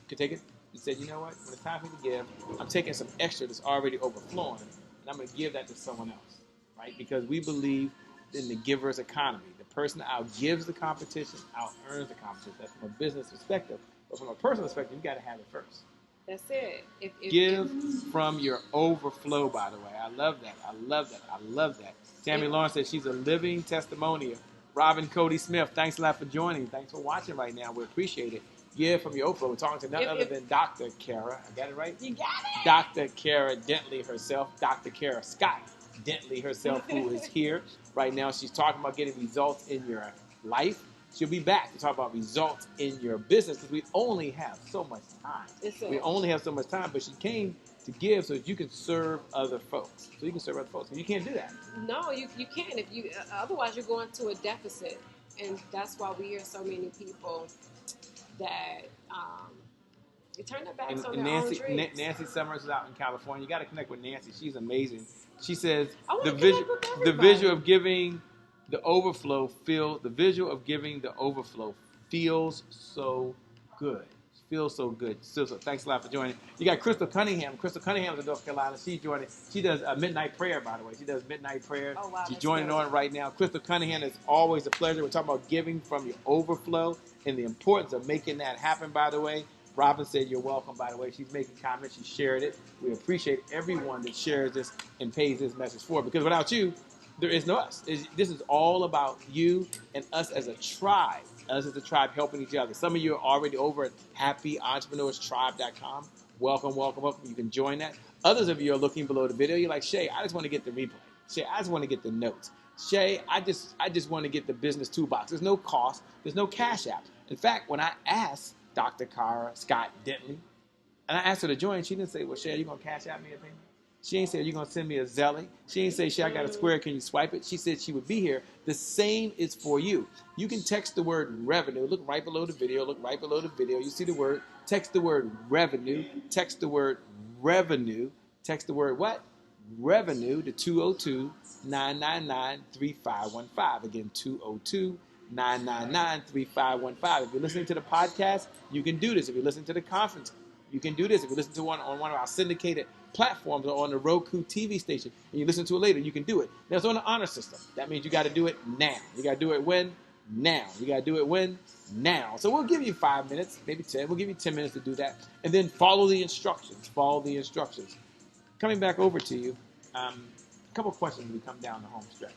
could take it and say, you know what, when it's time for me to give, I'm taking some extra that's already overflowing, and I'm going to give that to someone else, right? Because we believe in the giver's economy. The person outgives the competition, out-earns the competition. That's from a business perspective. But from a personal perspective, you got to have it first. That's it. Give from your overflow, by the way. I love that. I love that. I love that. Tammy Lawrence says she's a living testimonial. Robin Cody Smith, thanks a lot for joining. Thanks for watching right now. We appreciate it. Give from your overflow. We're talking to none other than Dr. Kara. I got it right? You got it. Dr. Kara Dentley herself. Dr. Kara Scott Dentley herself, who is here right now. She's talking about getting results in your life. She'll be back to talk about results in your business because we only have so much time. We only have so much time, but she came to give so that you can serve other folks. So you can serve other folks. And you can't do that. No, you can't. If you otherwise you're going to a deficit, and that's why we hear so many people that they turn their backs on their own dreams. Nancy Summers is out in California. You got to connect with Nancy. She's amazing. She says the visual of giving the overflow feels so good. Feels so good. So thanks a lot for joining. You got Crystal Cunningham. Crystal Cunningham is in North Carolina. She's joining. She does midnight prayer, by the way. She does midnight prayer. Oh, wow, she's joining on right now. Crystal Cunningham, is always a pleasure. We're talking about giving from your overflow and the importance of making that happen, by the way. Robin said you're welcome, by the way. She's making comments. She shared it. We appreciate everyone that shares this and pays this message forward, because without you, there is no us. This is all about you and us as a tribe. Us as a tribe helping each other. Some of you are already over at happyentrepreneurstribe.com. Welcome, welcome, welcome. You can join that. Others of you are looking below the video. You're like, Shay, I just want to get the replay. Shay, I just want to get the notes. Shay, I just want to get the business toolbox. There's no cost. There's no cash app. In fact, when I asked Dr. Cara Scott Dentley, and I asked her to join, she didn't say, well, Shay, are you going to cash app me a payment? She ain't say, are you going to send me a Zelly? She ain't say, Shay, I got a square, can you swipe it? She said she would be here. The same is for you. You can text the word revenue. Look right below the video. Look right below the video. You see the word. Text the word revenue. Text the word revenue. Text the word what? Revenue to 202-999-3515. Again, 202-999-3515. If you're listening to the podcast, you can do this. If you're listening to the conference, you can do this. If you listen to one on one of our syndicated platforms or on the Roku TV station, and you listen to it later, you can do it. Now, it's on the honor system. That means you got to do it now. You got to do it when? Now. You got to do it when? Now. So we'll give you 5 minutes, maybe 10. We'll give you 10 minutes to do that. And then follow the instructions. Follow the instructions. Coming back over to you, a couple of questions as we come down the home stretch.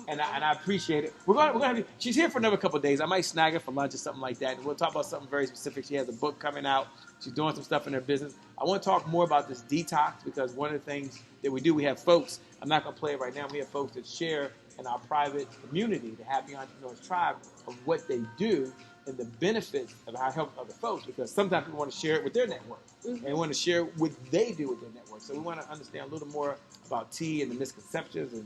And I appreciate it. We're gonna have you. She's here for another couple of days. I might snag her for lunch or something like that. And we'll talk about something very specific. She has a book coming out. She's doing some stuff in her business. I want to talk more about this detox, because one of the things that we do, we have folks. I'm not gonna play it right now. We have folks that share in our private community, the Happy Entrepreneurs Tribe, of what they do and the benefits of how it helps other folks, because sometimes people want to share it with their network and want to share what they do with their network. So we want to understand a little more about tea and the misconceptions and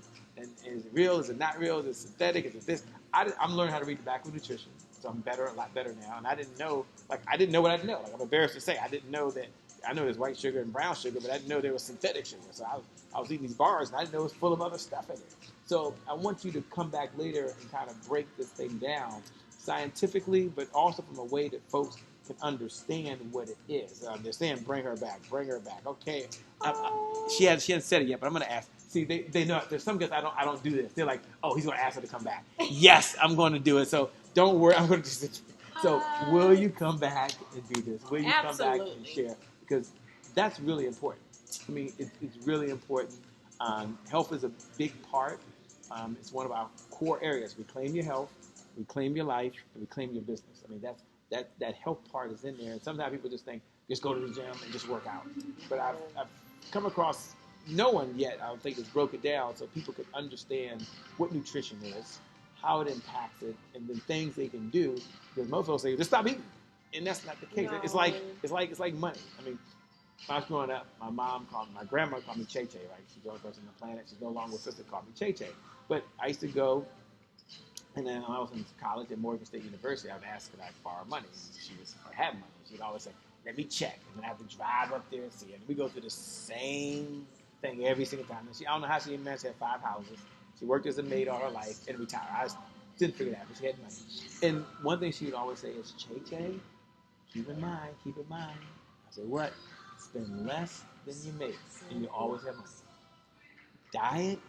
is it real? Is it not real? Is it synthetic? Is it this? I'm learning how to read the back of nutrition, so I'm better, a lot better now. And I didn't know what I didn't know. Like, I'm embarrassed to say, I didn't know that. I know there's white sugar and brown sugar, but I didn't know there was synthetic sugar. So I was eating these bars, and I didn't know it was full of other stuff in it. So I want you to come back later and kind of break this thing down scientifically, but also from a way that folks can understand what it is. They're saying, bring her back. Okay. She hasn't said it yet, but I'm going to ask. See, they know there's some guys I don't do this. They're like, oh, he's going to ask her to come back. Yes, I'm going to do it. So don't worry. I'm going to do it. So will you come back and do this? Will you come back and share? Because that's really important. I mean, it's really important. Health is a big part. It's one of our core areas. Reclaim your health, reclaim your life, and reclaim your business. I mean, that health part is in there. And sometimes people just think, just go to the gym and just work out. But I've come across no one yet, I don't think, has broke it down so people can understand what nutrition is, how it impacts it, and the things they can do. Because most folks say, just stop eating. And that's not the case. No. It's like money. I mean, when I was growing up, my grandma called me Che Che, right? She's the only person on the planet. She's no longer with sister, called me Che Che. But I used to go, and then when I was in college at Morgan State University, I would ask her to borrow money. And she would have money. She'd always say, let me check. And then I have to drive up there and see it. And we go through the same thing every single time. And I don't know how she managed to have 5 houses. She worked as a maid all her life and retired. I just didn't figure that out, but she had money. And one thing she would always say is, Che Che, keep in mind. I said, what? Spend less than you make, and you always have money. Diet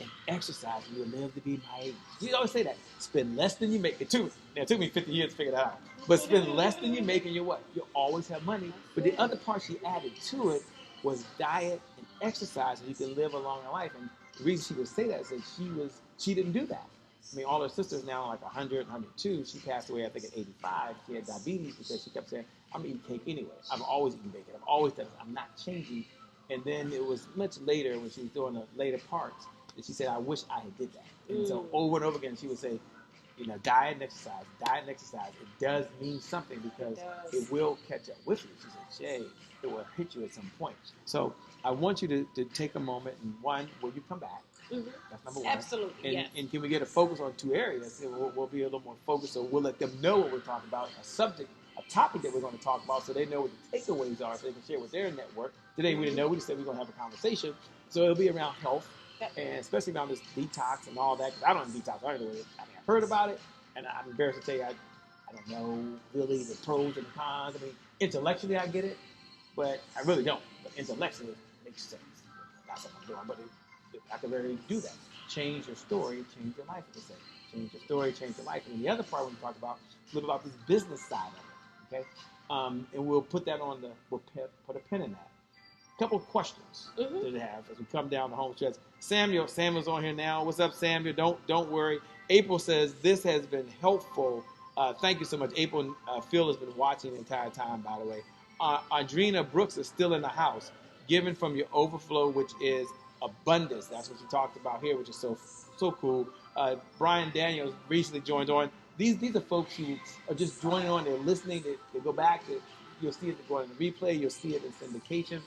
and exercise, and you'll live to be my age. She always say that. Spend less than you make. It took me 50 years to figure that out. But spend less than you make, and you'll what? You'll always have money. But the other part she added to it was diet and exercise, and you can live a longer life. And the reason she would say that is that she didn't do that. I mean, all her sisters now are like 100, 102. She passed away, I think, at 85. She had diabetes because she kept saying, I'm eating cake anyway. I've always eaten bacon. I've always done it. I'm not changing. And then it was much later when she was doing the later parts that she said, I wish I had did that. And so over and over again, she would say, diet and exercise. Diet and exercise. It does mean something because it will catch up with you. She said, Jay, it will hit you at some point. So I want you to take a moment and one, will you come back? Mm-hmm. That's number one. Absolutely, and, yes. And can we get a focus on two areas? We'll be a little more focused, so we'll let them know what we're talking about, a topic that we're going to talk about, so they know what the takeaways are, so they can share with their network. Today we didn't know. We just said we're going to have a conversation. So it'll be around health, and especially around this detox and all that. I don't detox. I don't know. I've heard about it, and I'm embarrassed to tell you I don't know really the pros and the cons. I mean, intellectually I get it, but I really don't. But intellectually it makes sense. That's what I'm doing. But I can very do that. Change your story, change your life, as they say. Change your story, change your life. And then the other part when we talk about a little about this business side of it, okay? And we'll put that we'll put a pin in that. A couple of questions that they have as we come down the home stretch. Samuel's on here now. What's up, Samuel? Don't worry. April says this has been helpful. Thank you so much. April, Phil has been watching the entire time, by the way. Audrina Brooks is still in the house. Given from your overflow, which is abundance. That's what you talked about here, which is so cool. Brian Daniels recently joined on. These are folks who are just joining on. They're listening. They go back. You'll see it going in the replay. You'll see it in syndication.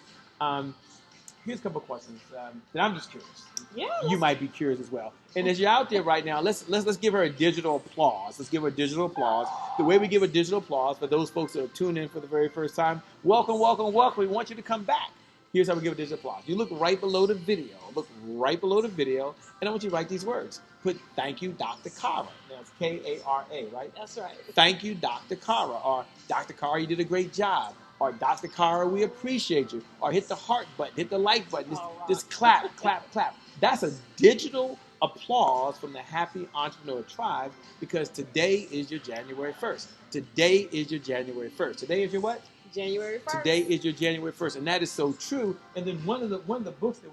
Here's a couple of questions that I'm just curious. Yeah. You might be curious as well. And as you're out there right now, let's give her a digital applause. Let's give her a digital applause. The way we give a digital applause for those folks that are tuned in for the very first time, welcome, welcome, welcome. We want you to come back. Here's how we give a digital applause. You look right below the video. And I want you to write these words. Put thank you, Dr. Kara. That's Kara, right? That's right. Thank you, Dr. Kara. Or Dr. Kara, you did a great job. Or Dr. Kara, we appreciate you. Or hit the heart button, hit the like button. Just clap, clap, clap. That's a digital applause from the Happy Entrepreneur Tribe because today is your January 1st. Today is your January 1st. Today is your what? January 1st. Today is your January 1st, and that is so true. And then one of the books that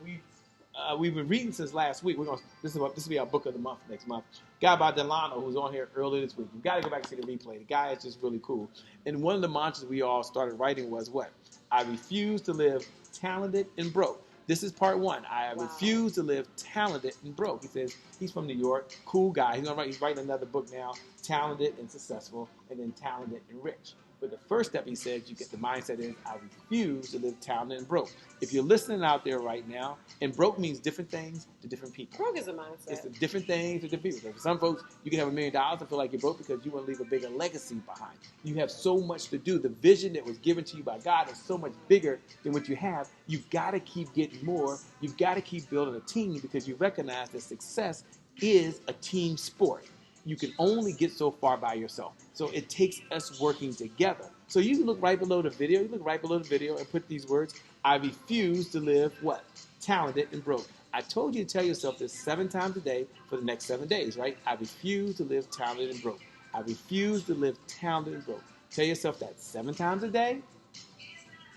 we've been reading since last week. This will be our book of the month next month. A guy by Delano who's on here earlier this week. You got to go back and see the replay. The guy is just really cool. And one of the mantras we all started writing was what? I refuse to live talented and broke. This is part one. I refuse to live talented and broke. He says he's from New York, cool guy. He's writing another book now, Talented and Successful, and then Talented and Rich. But the first step, he said, you get the mindset is, I refuse to live talented and broke. If you're listening out there right now, and broke means different things to different people. Broke is a mindset. It's the different things to different people. For some folks, you can have $1 million and feel like you're broke because you want to leave a bigger legacy behind. You have so much to do. The vision that was given to you by God is so much bigger than what you have. You've got to keep getting more. You've got to keep building a team because you recognize that success is a team sport. You can only get so far by yourself. So it takes us working together. So you can look right below the video. You look right below the video and put these words. I refuse to live what? Talented and broke. I told you to tell yourself this 7 times a day for the next 7 days, right? I refuse to live talented and broke. I refuse to live talented and broke. Tell yourself that 7 times a day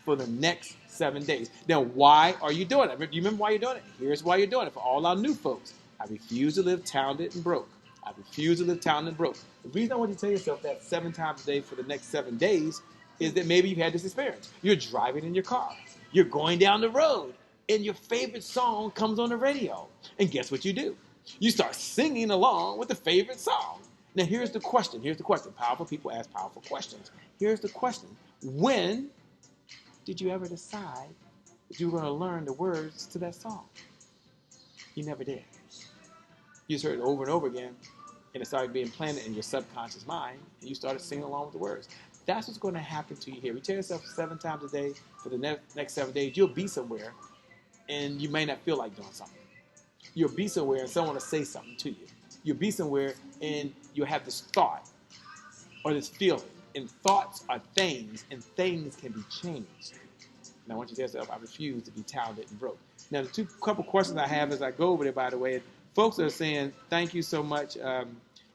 for the next 7 days. Now, why are you doing it? Do you remember why you're doing it? Here's why you're doing it for all our new folks. I refuse to live talented and broke. I refuse to live talented and broke. The reason I want you to tell yourself that 7 times a day for the next 7 days is that maybe you've had this experience. You're driving in your car. You're going down the road, and your favorite song comes on the radio. And guess what you do? You start singing along with the favorite song. Now, here's the question. Powerful people ask powerful questions. Here's the question. When did you ever decide that you were going to learn the words to that song? You never did. You just heard it over and over again, and it started being planted in your subconscious mind, and you started singing along with the words. That's what's going to happen to you here. You tell yourself 7 times a day for the next 7 days, you'll be somewhere, and you may not feel like doing something. You'll be somewhere, and someone will say something to you. You'll be somewhere, and you'll have this thought or this feeling. And thoughts are things, and things can be changed. And I want you to tell yourself, I refuse to be talented and broke. Now, the couple questions I have as I go over there, by the way, folks are saying, thank you so much.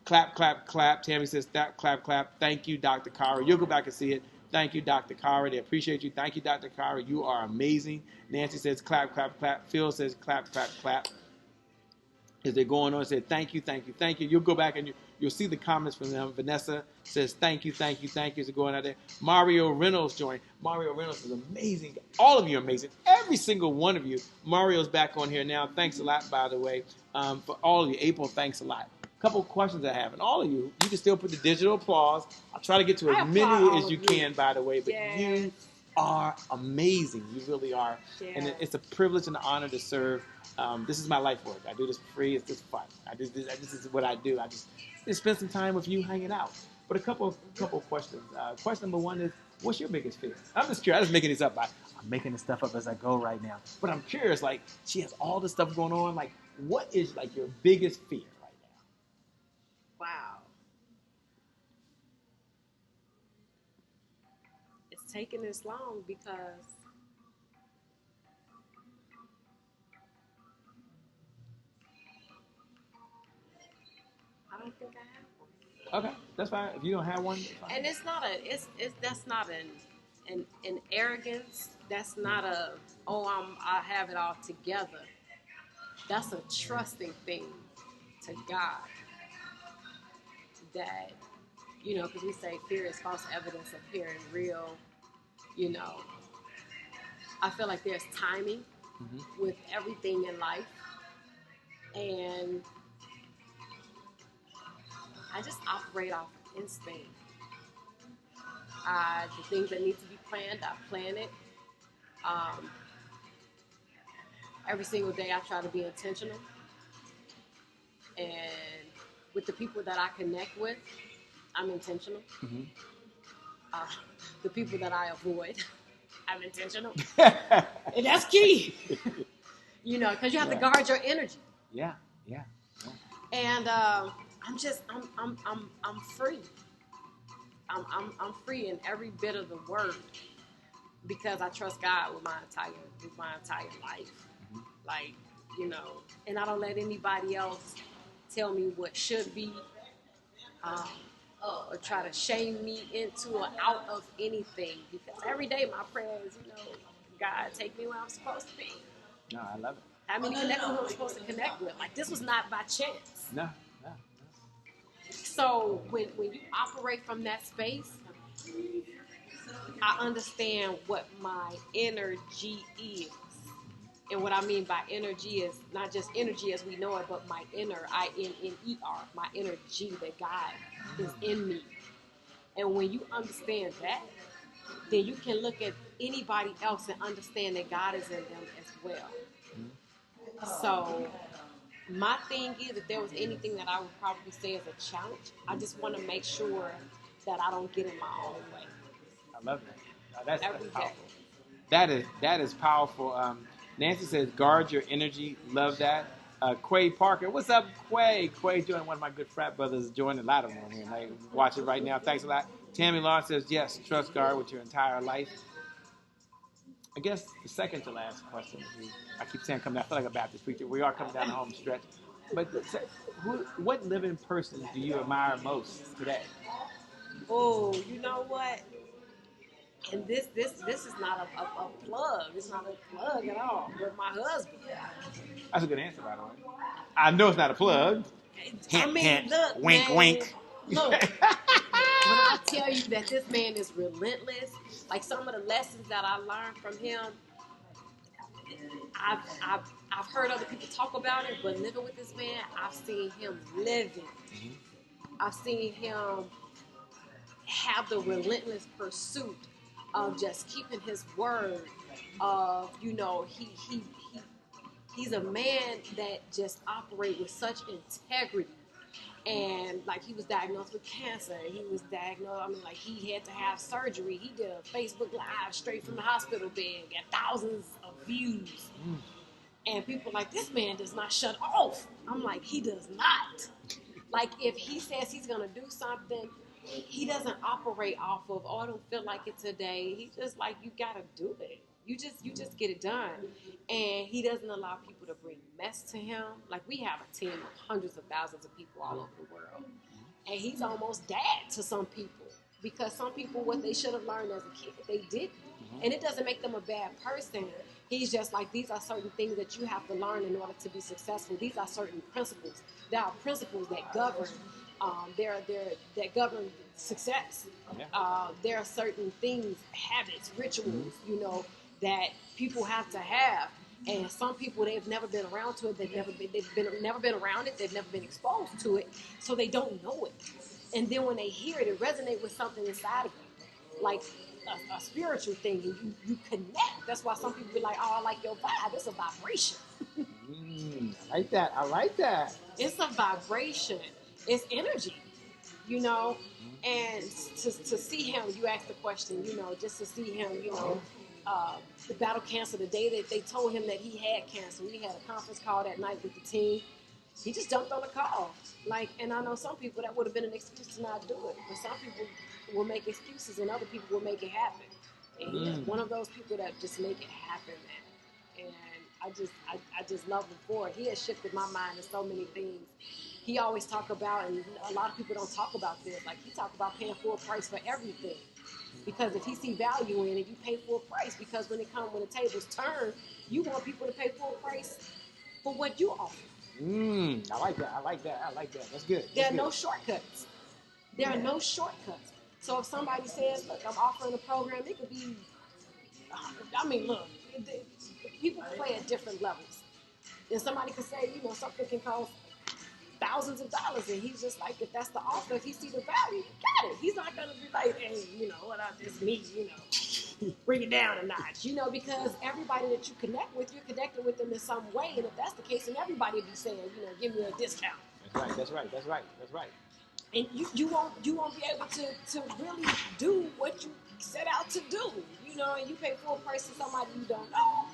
Clap, clap, clap. Tammy says, clap, clap. Thank you, Dr. Kara. You'll go back and see it. Thank you, Dr. Kara. They appreciate you. Thank you, Dr. Kara. You are amazing. Nancy says, clap, clap, clap. Phil says, clap, clap, clap. As they're going on, say, thank you, thank you, thank you. You'll go back and you'll see the comments from them. Vanessa says, thank you, thank you, thank you. As they're going out there. Mario Reynolds joined. Mario Reynolds is amazing. All of you are amazing. Every single one of you. Mario's back on here now. Thanks a lot, by the way, for all of you. April, thanks a lot. couple questions I have, and all of you can still put the digital applause. I'll try to get to as many as you can, by the way, but you are amazing. You really are. Yes. And it's a privilege and an honor to serve. This is my life work. I do this for free. It's just fun. This is what I do. I just spend some time with you hanging out. But a couple of questions. Question number one is, what's your biggest fear? I'm just curious. I'm just making this up. I'm making this stuff up as I go right now. But I'm curious, like, she has all this stuff going on. Like, what is, like, your biggest fear right now? Wow. It's taking this long because I don't think I have one. Okay, that's fine. If you don't have one, that's fine. And it's not that's not an arrogance. That's not I have it all together. That's a trusting thing to God. That, because we say fear is false evidence appearing real. I feel like there's timing with everything in life, and I just operate off instinct. The things that need to be planned, I plan it. Every single day I try to be intentional. And with the people that I connect with, I'm intentional. Mm-hmm. The people that I avoid, I'm intentional. And that's key. Because you have to guard your energy. Yeah. And I'm free. I'm free in every bit of the word because I trust God with my entire life. Mm-hmm. Like, and I don't let anybody else tell me what should be, or try to shame me into or out of anything. Because every day my prayer is, God, take me where I'm supposed to be. No, I love it. I mean, connect with who I'm supposed to connect with. Like, this was not by chance. No. So when you operate from that space, I understand what my energy is. And what I mean by energy is not just energy as we know it, but my inner, I-N-N-E-R, my energy that God is in me. And when you understand that, then you can look at anybody else and understand that God is in them as well. So my thing is, if there was anything that I would probably say is a challenge, I just want to make sure that I don't get in my own way. I love that. That's powerful. That is powerful. Nancy says, guard your energy. Love that. Quay Parker. What's up, Quay? Quay joined one of my good frat brothers. Joined a lot of them on here. And I watch it right now. Thanks a lot. Tammy Lawrence says, yes, trust God with your entire life. I guess the second to last question. I keep saying coming down. I feel like a Baptist preacher. We are coming down the home stretch. But what living person do you admire most today? Oh, you know what? And this is not a plug. It's not a plug at all. But my husband. That's a good answer, by the way. I know it's not a plug. Hint, hint, look, wink, man, wink. Look, when I tell you that this man is relentless, like some of the lessons that I learned from him, I've heard other people talk about it, but living with this man, I've seen him living. Mm-hmm. I've seen him have the relentless pursuit of just keeping his word. He's a man that just operates with such integrity. And like he was diagnosed with cancer. He was diagnosed, he had to have surgery. He did a Facebook Live straight from the hospital bed, got thousands of views. And people like, this man does not shut off. I'm like, he does not. Like if he says he's gonna do something, he doesn't operate off of, I don't feel like it today. He's just like, you gotta do it. You just get it done. And he doesn't allow people to bring mess to him. Like we have a team of hundreds of thousands of people all over the world. And he's almost dad to some people. Because some people, what they should have learned as a kid, they didn't. And it doesn't make them a bad person. He's just like, these are certain things that you have to learn in order to be successful. These are certain principles. There are principles that govern that govern success. There are certain things, habits, rituals, that people have to have. And some people, they've never been around to it. They've never been around it. They've never been exposed to it, so they don't know it. And then when they hear it, it resonates with something inside of you, like a spiritual thing, and you connect. That's why some people be like, "Oh, I like your vibe. It's a vibration." I like that. I like that. It's a vibration. It's energy, you know. And to see him, you asked the question, you know, just to see him, you know, the battle cancer, the day that they told him that he had cancer, we had a conference call that night with the team. He just jumped on the call. Like, and I know some people that would have been an excuse to not do it, but some people will make excuses and other people will make it happen. And he's one of those people that just make it happen, man. And I just love him for it. He has shifted my mind in so many things. He always talk about, and a lot of people don't talk about this, like he talk about paying full price for everything. Because if he see value in it, you pay full price. Because when the tables turn, you want people to pay full price for what you offer. I like that. I like that. I like that. That's good. There are no shortcuts. There are no shortcuts. So if somebody says, look, I'm offering a program, it could be, I mean, look, people play at different levels. And somebody could say, you know, something can cost thousands of dollars, and he's just like, if that's the offer, if he see the value, got it. He's not gonna be like, hey, you know, what I just need, you know, bring it down a notch, you know, because everybody that you connect with, you're connected with them in some way, and if that's the case, then everybody will be saying, you know, give me a discount. That's right. And you won't be able to really do what you set out to do, you know, and you pay full price to somebody you don't know.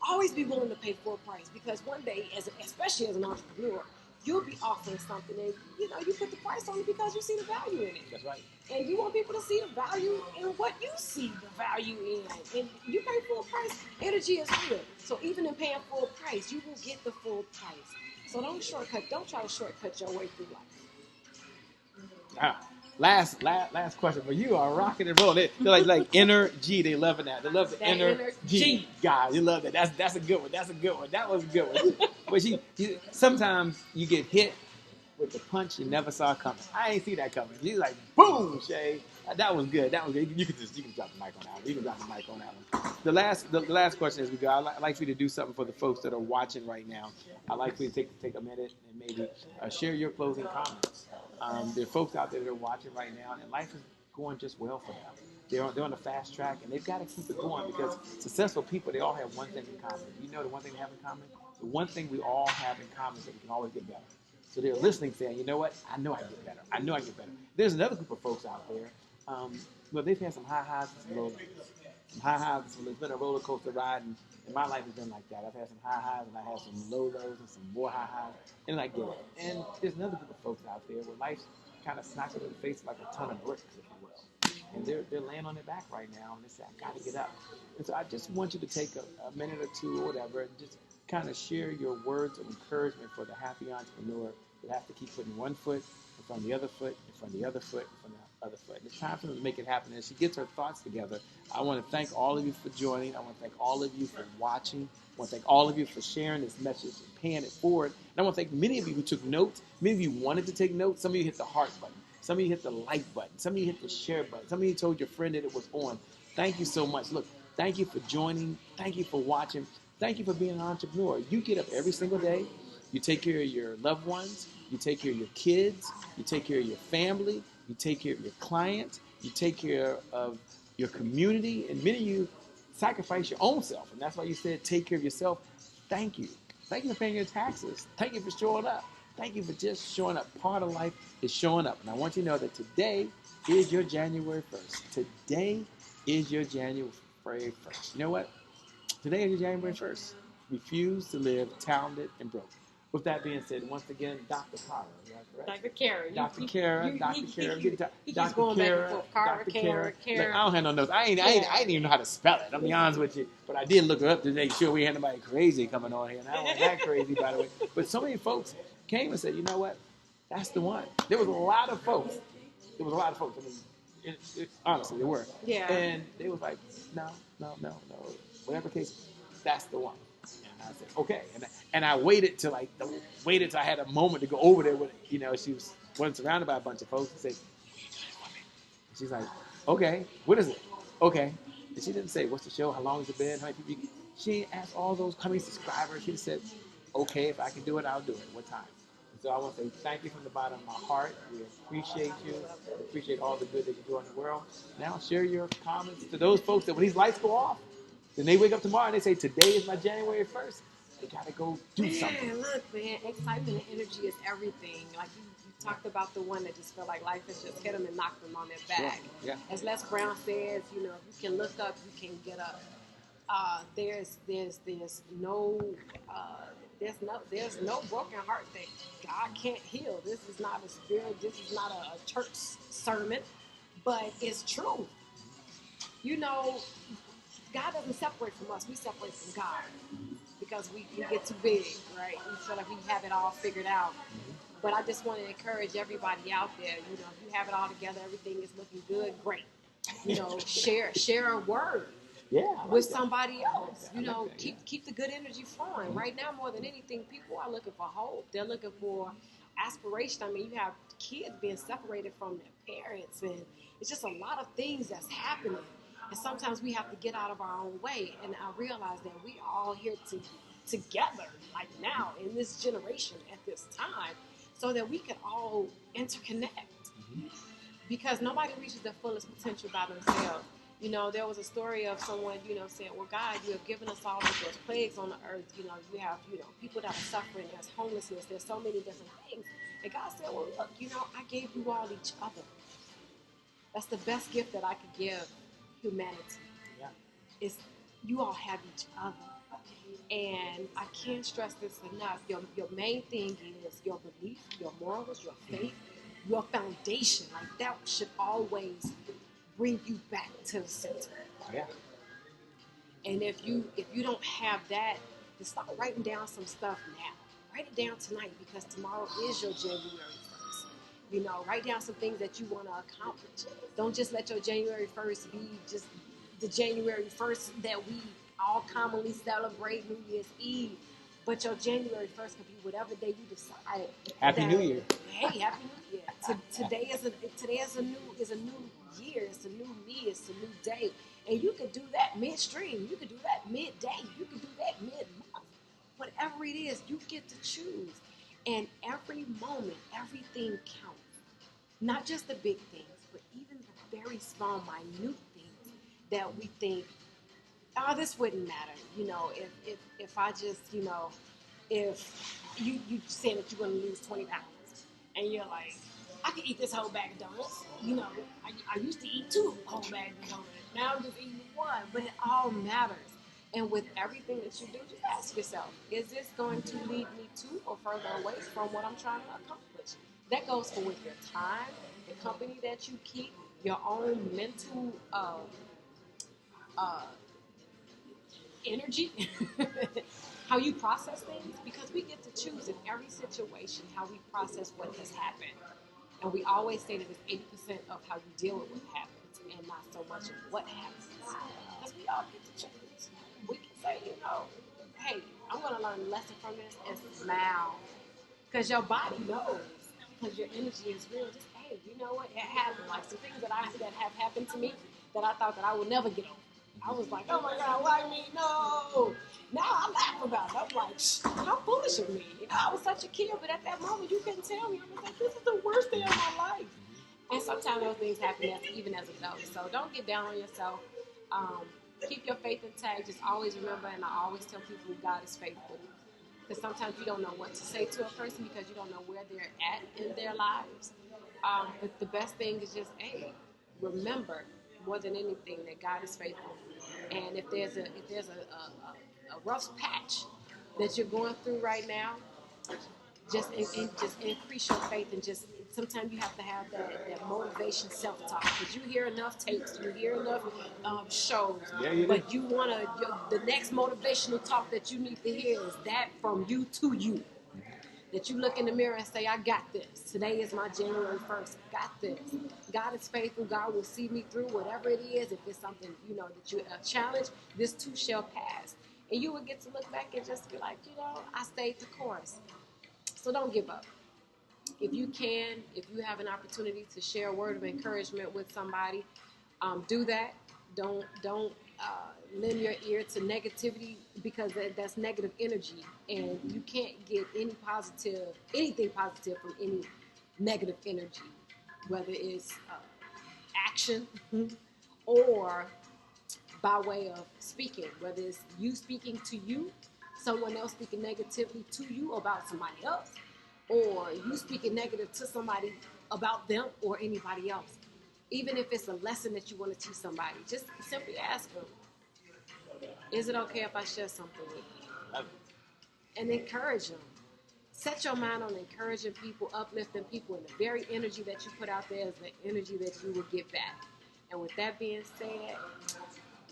Always be willing to pay full price, because one day, especially as an entrepreneur, you'll be offering something, and you know you put the price on it because you see the value in it. That's right. And you want people to see the value in what you see the value in. And you pay full price. Energy is real. So even in paying full price, you will get the full price. So don't try to shortcut your way through life. Last question, but you are rocking and rolling. They're like inner G. They loving that. They love the inner G. God, you love that. That's a good one. That was a good one. But sometimes you get hit with the punch you never saw coming. I ain't see that coming. She's like, boom, Shay. That was good. You can drop the mic on that one. You can drop the mic on that one. The last question as we go, I'd like for you to do something for the folks that are watching right now. I'd like for you to take a minute and maybe share your closing comments. There are folks out there that are watching right now, and life is going just well for them. They're on the fast track, and they've got to keep it going, because successful people, they all have one thing in common. You know the one thing they have in common? The one thing we all have in common is that we can always get better. So they're listening, saying, you know what? I know I can get better. I know I can get better. There's another group of folks out there. Well, they've had some high highs and some low lows. Some high highs, it's been a roller coaster ride, and my life has been like that. I've had some high highs, and I had some low lows, and some more high highs, and I get it. And there's another group of folks out there where life kind of smacks them in the face like a ton of bricks, if you will. And they're laying on their back right now, and they say, I got to get up. And so I just want you to take a minute or two or whatever, and just kind of share your words of encouragement for the happy entrepreneur that have to keep putting one foot in front of the other foot, in front of the other foot, in front of the other foot. It's time for them to make it happen. As she gets her thoughts together, I want to thank all of you for joining. I want to thank all of you for watching. I want to thank all of you for sharing this message and paying it forward. And I want to thank many of you who took notes. Many of you wanted to take notes. Some of you hit the heart button. Some of you hit the like button. Some of you hit the share button. Some of you told your friend that it was on. Thank you so much. Look, thank you for joining. Thank you for watching. Thank you for being an entrepreneur. You get up every single day. You take care of your loved ones. You take care of your kids. You take care of your family. You take care of your clients. You take care of your community. And many of you sacrifice your own self. And that's why you said take care of yourself. Thank you. Thank you for paying your taxes. Thank you for showing up. Thank you for just showing up. Part of life is showing up. And I want you to know that today is your January 1st. Today is your January 1st. You know what? Today is your January 1st. Refuse to live talented and broke. With that being said, once again, Dr. Kara, Dr. Kara. Dr. Kara. He keeps going back and forth. Kara. Look, I don't have no notes. I ain't even know how to spell it. I'm be honest with you. But I did look her up to make sure we had nobody crazy coming on here. And I don't want that crazy, by the way. But so many folks came and said, you know what? That's the one. There was a lot of folks. I mean, honestly, there were. Yeah. And they was like, no. Whatever case, that's the one. And I said, okay. And I waited till I had a moment to go over there with, she wasn't surrounded by a bunch of folks and say, will you do this for me? And she's like, okay, what is it? Okay. And she didn't say, what's the show? How long has it been? How many people? She asked all those coming subscribers. She said, okay, if I can do it, I'll do it. What time? And so I want to say thank you from the bottom of my heart. We appreciate you. We appreciate all the good that you do in the world. Now share your comments to those folks that when these lights go off, then they wake up tomorrow and they say, today is my January 1st. They got to go do something. Look, man, excitement and energy is everything. Like you talked about the one that just felt like life has just hit them and knocked them on their back. Sure. Yeah. As Les Brown says, you know, if you can look up, you can get up. There's no broken heart that God can't heal. This is not a spirit. This is not a church sermon, but it's true. You know, God doesn't separate from us. We separate from God because we get too big, right? We feel like we have it all figured out. But I just want to encourage everybody out there. You know, if you have it all together, everything is looking good, great. You know, share a word. With somebody else. You know, keep the good energy flowing. Right now, more than anything, people are looking for hope. They're looking for aspiration. I mean, you have kids being separated from their parents, and it's just a lot of things that's happening. And sometimes we have to get out of our own way. And I realize that we are all here together, like now, in this generation, at this time, so that we can all interconnect. Because nobody reaches their fullest potential by themselves. You know, there was a story of someone, you know, saying, well, God, you have given us all of those plagues on the earth. You know, you have, you know, people that are suffering. There's homelessness. There's so many different things. And God said, well, look, you know, I gave you all each other. That's the best gift that I could give humanity. Yeah. Is you all have each other. And I can't stress this enough. Your main thing is your belief, your morals, your faith, your foundation. Like that should always bring you back to the center. Yeah. And if you don't have that, then start writing down some stuff now. Write it down tonight because tomorrow is your January 1st. You know, write down some things that you want to accomplish. Don't just let your January 1st be just the January 1st that we all commonly celebrate New Year's Eve. But your January 1st could be whatever day you decide. Happy New Year. Hey, Happy New Year. Today is a new year. It's a new me. It's a new day. And you could do that midstream. You could do that midday. You could do that mid-month. Whatever it is, you get to choose. And every moment, everything counts. Not just the big things, but even the very small, minute things that we think, oh, this wouldn't matter. You know, if I just, you know, if you saying that you're going to lose 20 pounds and you're like, I can eat this whole bag of donuts. You know, I used to eat 2 whole bags of donuts. Now I'm just eating 1. But it all matters. And with everything that you do, just ask yourself, is this going to lead me to or further away from what I'm trying to accomplish? That goes for with your time, the company that you keep, your own mental energy, how you process things, because we get to choose in every situation how we process what has happened. And we always say that it's 80% of how you deal with what happens and not so much of what happens. Because we all get to choose. We can say, you know, hey, I'm going to learn a lesson from this and smile. Because your body knows. Because your energy is real. Just, hey, you know what? It happened. Like some things that have happened to me that I thought that I would never get over. I was like, oh my God, why me? No. Now I laugh about it. I'm like, how foolish of me. You know, I was such a kid, but at that moment, you couldn't tell me. I was like, this is the worst day of my life. And sometimes those things happen even as adults. So don't get down on yourself. Keep your faith intact. Just always remember, and I always tell people God is faithful. Because sometimes you don't know what to say to a person because you don't know where they're at in their lives. But the best thing is just, hey, remember more than anything that God is faithful. And if there's a rough patch that you're going through right now, just increase your faith and just sometimes you have to have that motivation self-talk because you hear enough tapes, you hear enough shows, but you want the next motivational talk that you need to hear is that from you to you. That you look in the mirror and say, I got this. Today is my January 1st. Got this. God is faithful. God will see me through whatever it is. If it's something, you know, that you challenge, this too shall pass. And you will get to look back and just be like, you know, I stayed the course. So don't give up. If you can, if you have an opportunity to share a word of encouragement with somebody, do that. Don't lend your ear to negativity, because that's negative energy, and you can't get anything positive from any negative energy, whether it's action or by way of speaking, whether it's you speaking to you, someone else speaking negatively to you about somebody else, or you speaking negative to somebody about them or anybody else. Even if it's a lesson that you want to teach somebody, just simply ask them, is it okay if I share something with you? And encourage them. Set your mind on encouraging people, uplifting people, and the very energy that you put out there is the energy that you will get back. And with that being said,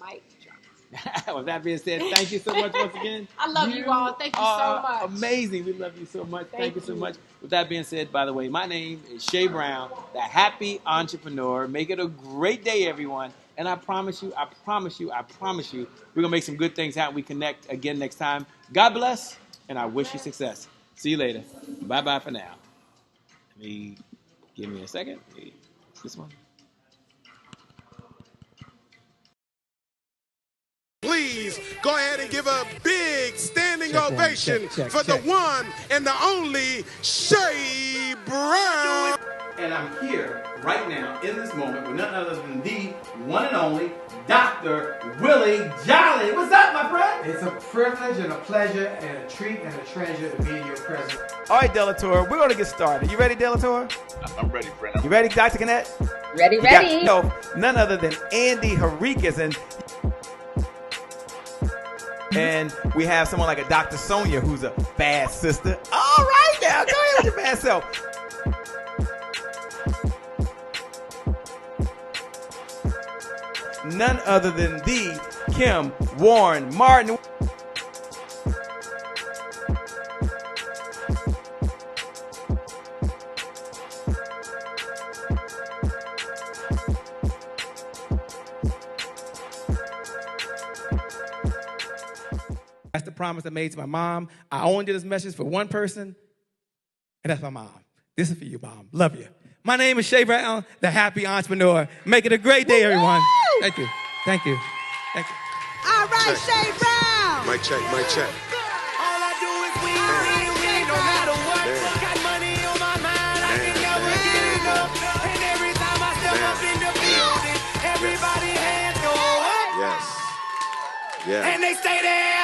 Mike, drop. With that being said, thank you so much once again. I love you all. Thank you so much. Amazing. We love you so much. Thank you so much. With that being said, by the way, my name is Shay Brown, the happy entrepreneur. Make it a great day, everyone. And I promise you, we're going to make some good things happen. We connect again next time. God bless, and I wish you success. See you later. Bye-bye for now. Give me a second. This one. Please go ahead and give a big standing ovation for the one and the only Shay Brown. And I'm here right now in this moment with none other than the one and only Dr. Willie Jolly. What's up, my friend? It's a privilege and a pleasure and a treat and a treasure to be in your presence. All right, Delator, we're going to get started. You ready, Delator? I'm ready, friend. You ready, Dr. Cannett? Ready. None other than Andy Henriquez. And we have someone like a Dr. Sonia, who's a bad sister. All right, now, go ahead with your bad self. None other than the Kim Warren Martin. That's the promise I made to my mom. I only did this message for one person, and that's my mom. This is for you, Mom. Love you. My name is Shay Brown, the happy entrepreneur. Make it a great day, everyone. Thank you. Thank you. Thank you. All right, Shay Brown. Mic check, mic check. All I do is win, no matter what. Got money on my mind, I can never get enough. And every time I step up in the building, everybody hands go up. Yes. Yeah. And they stay there.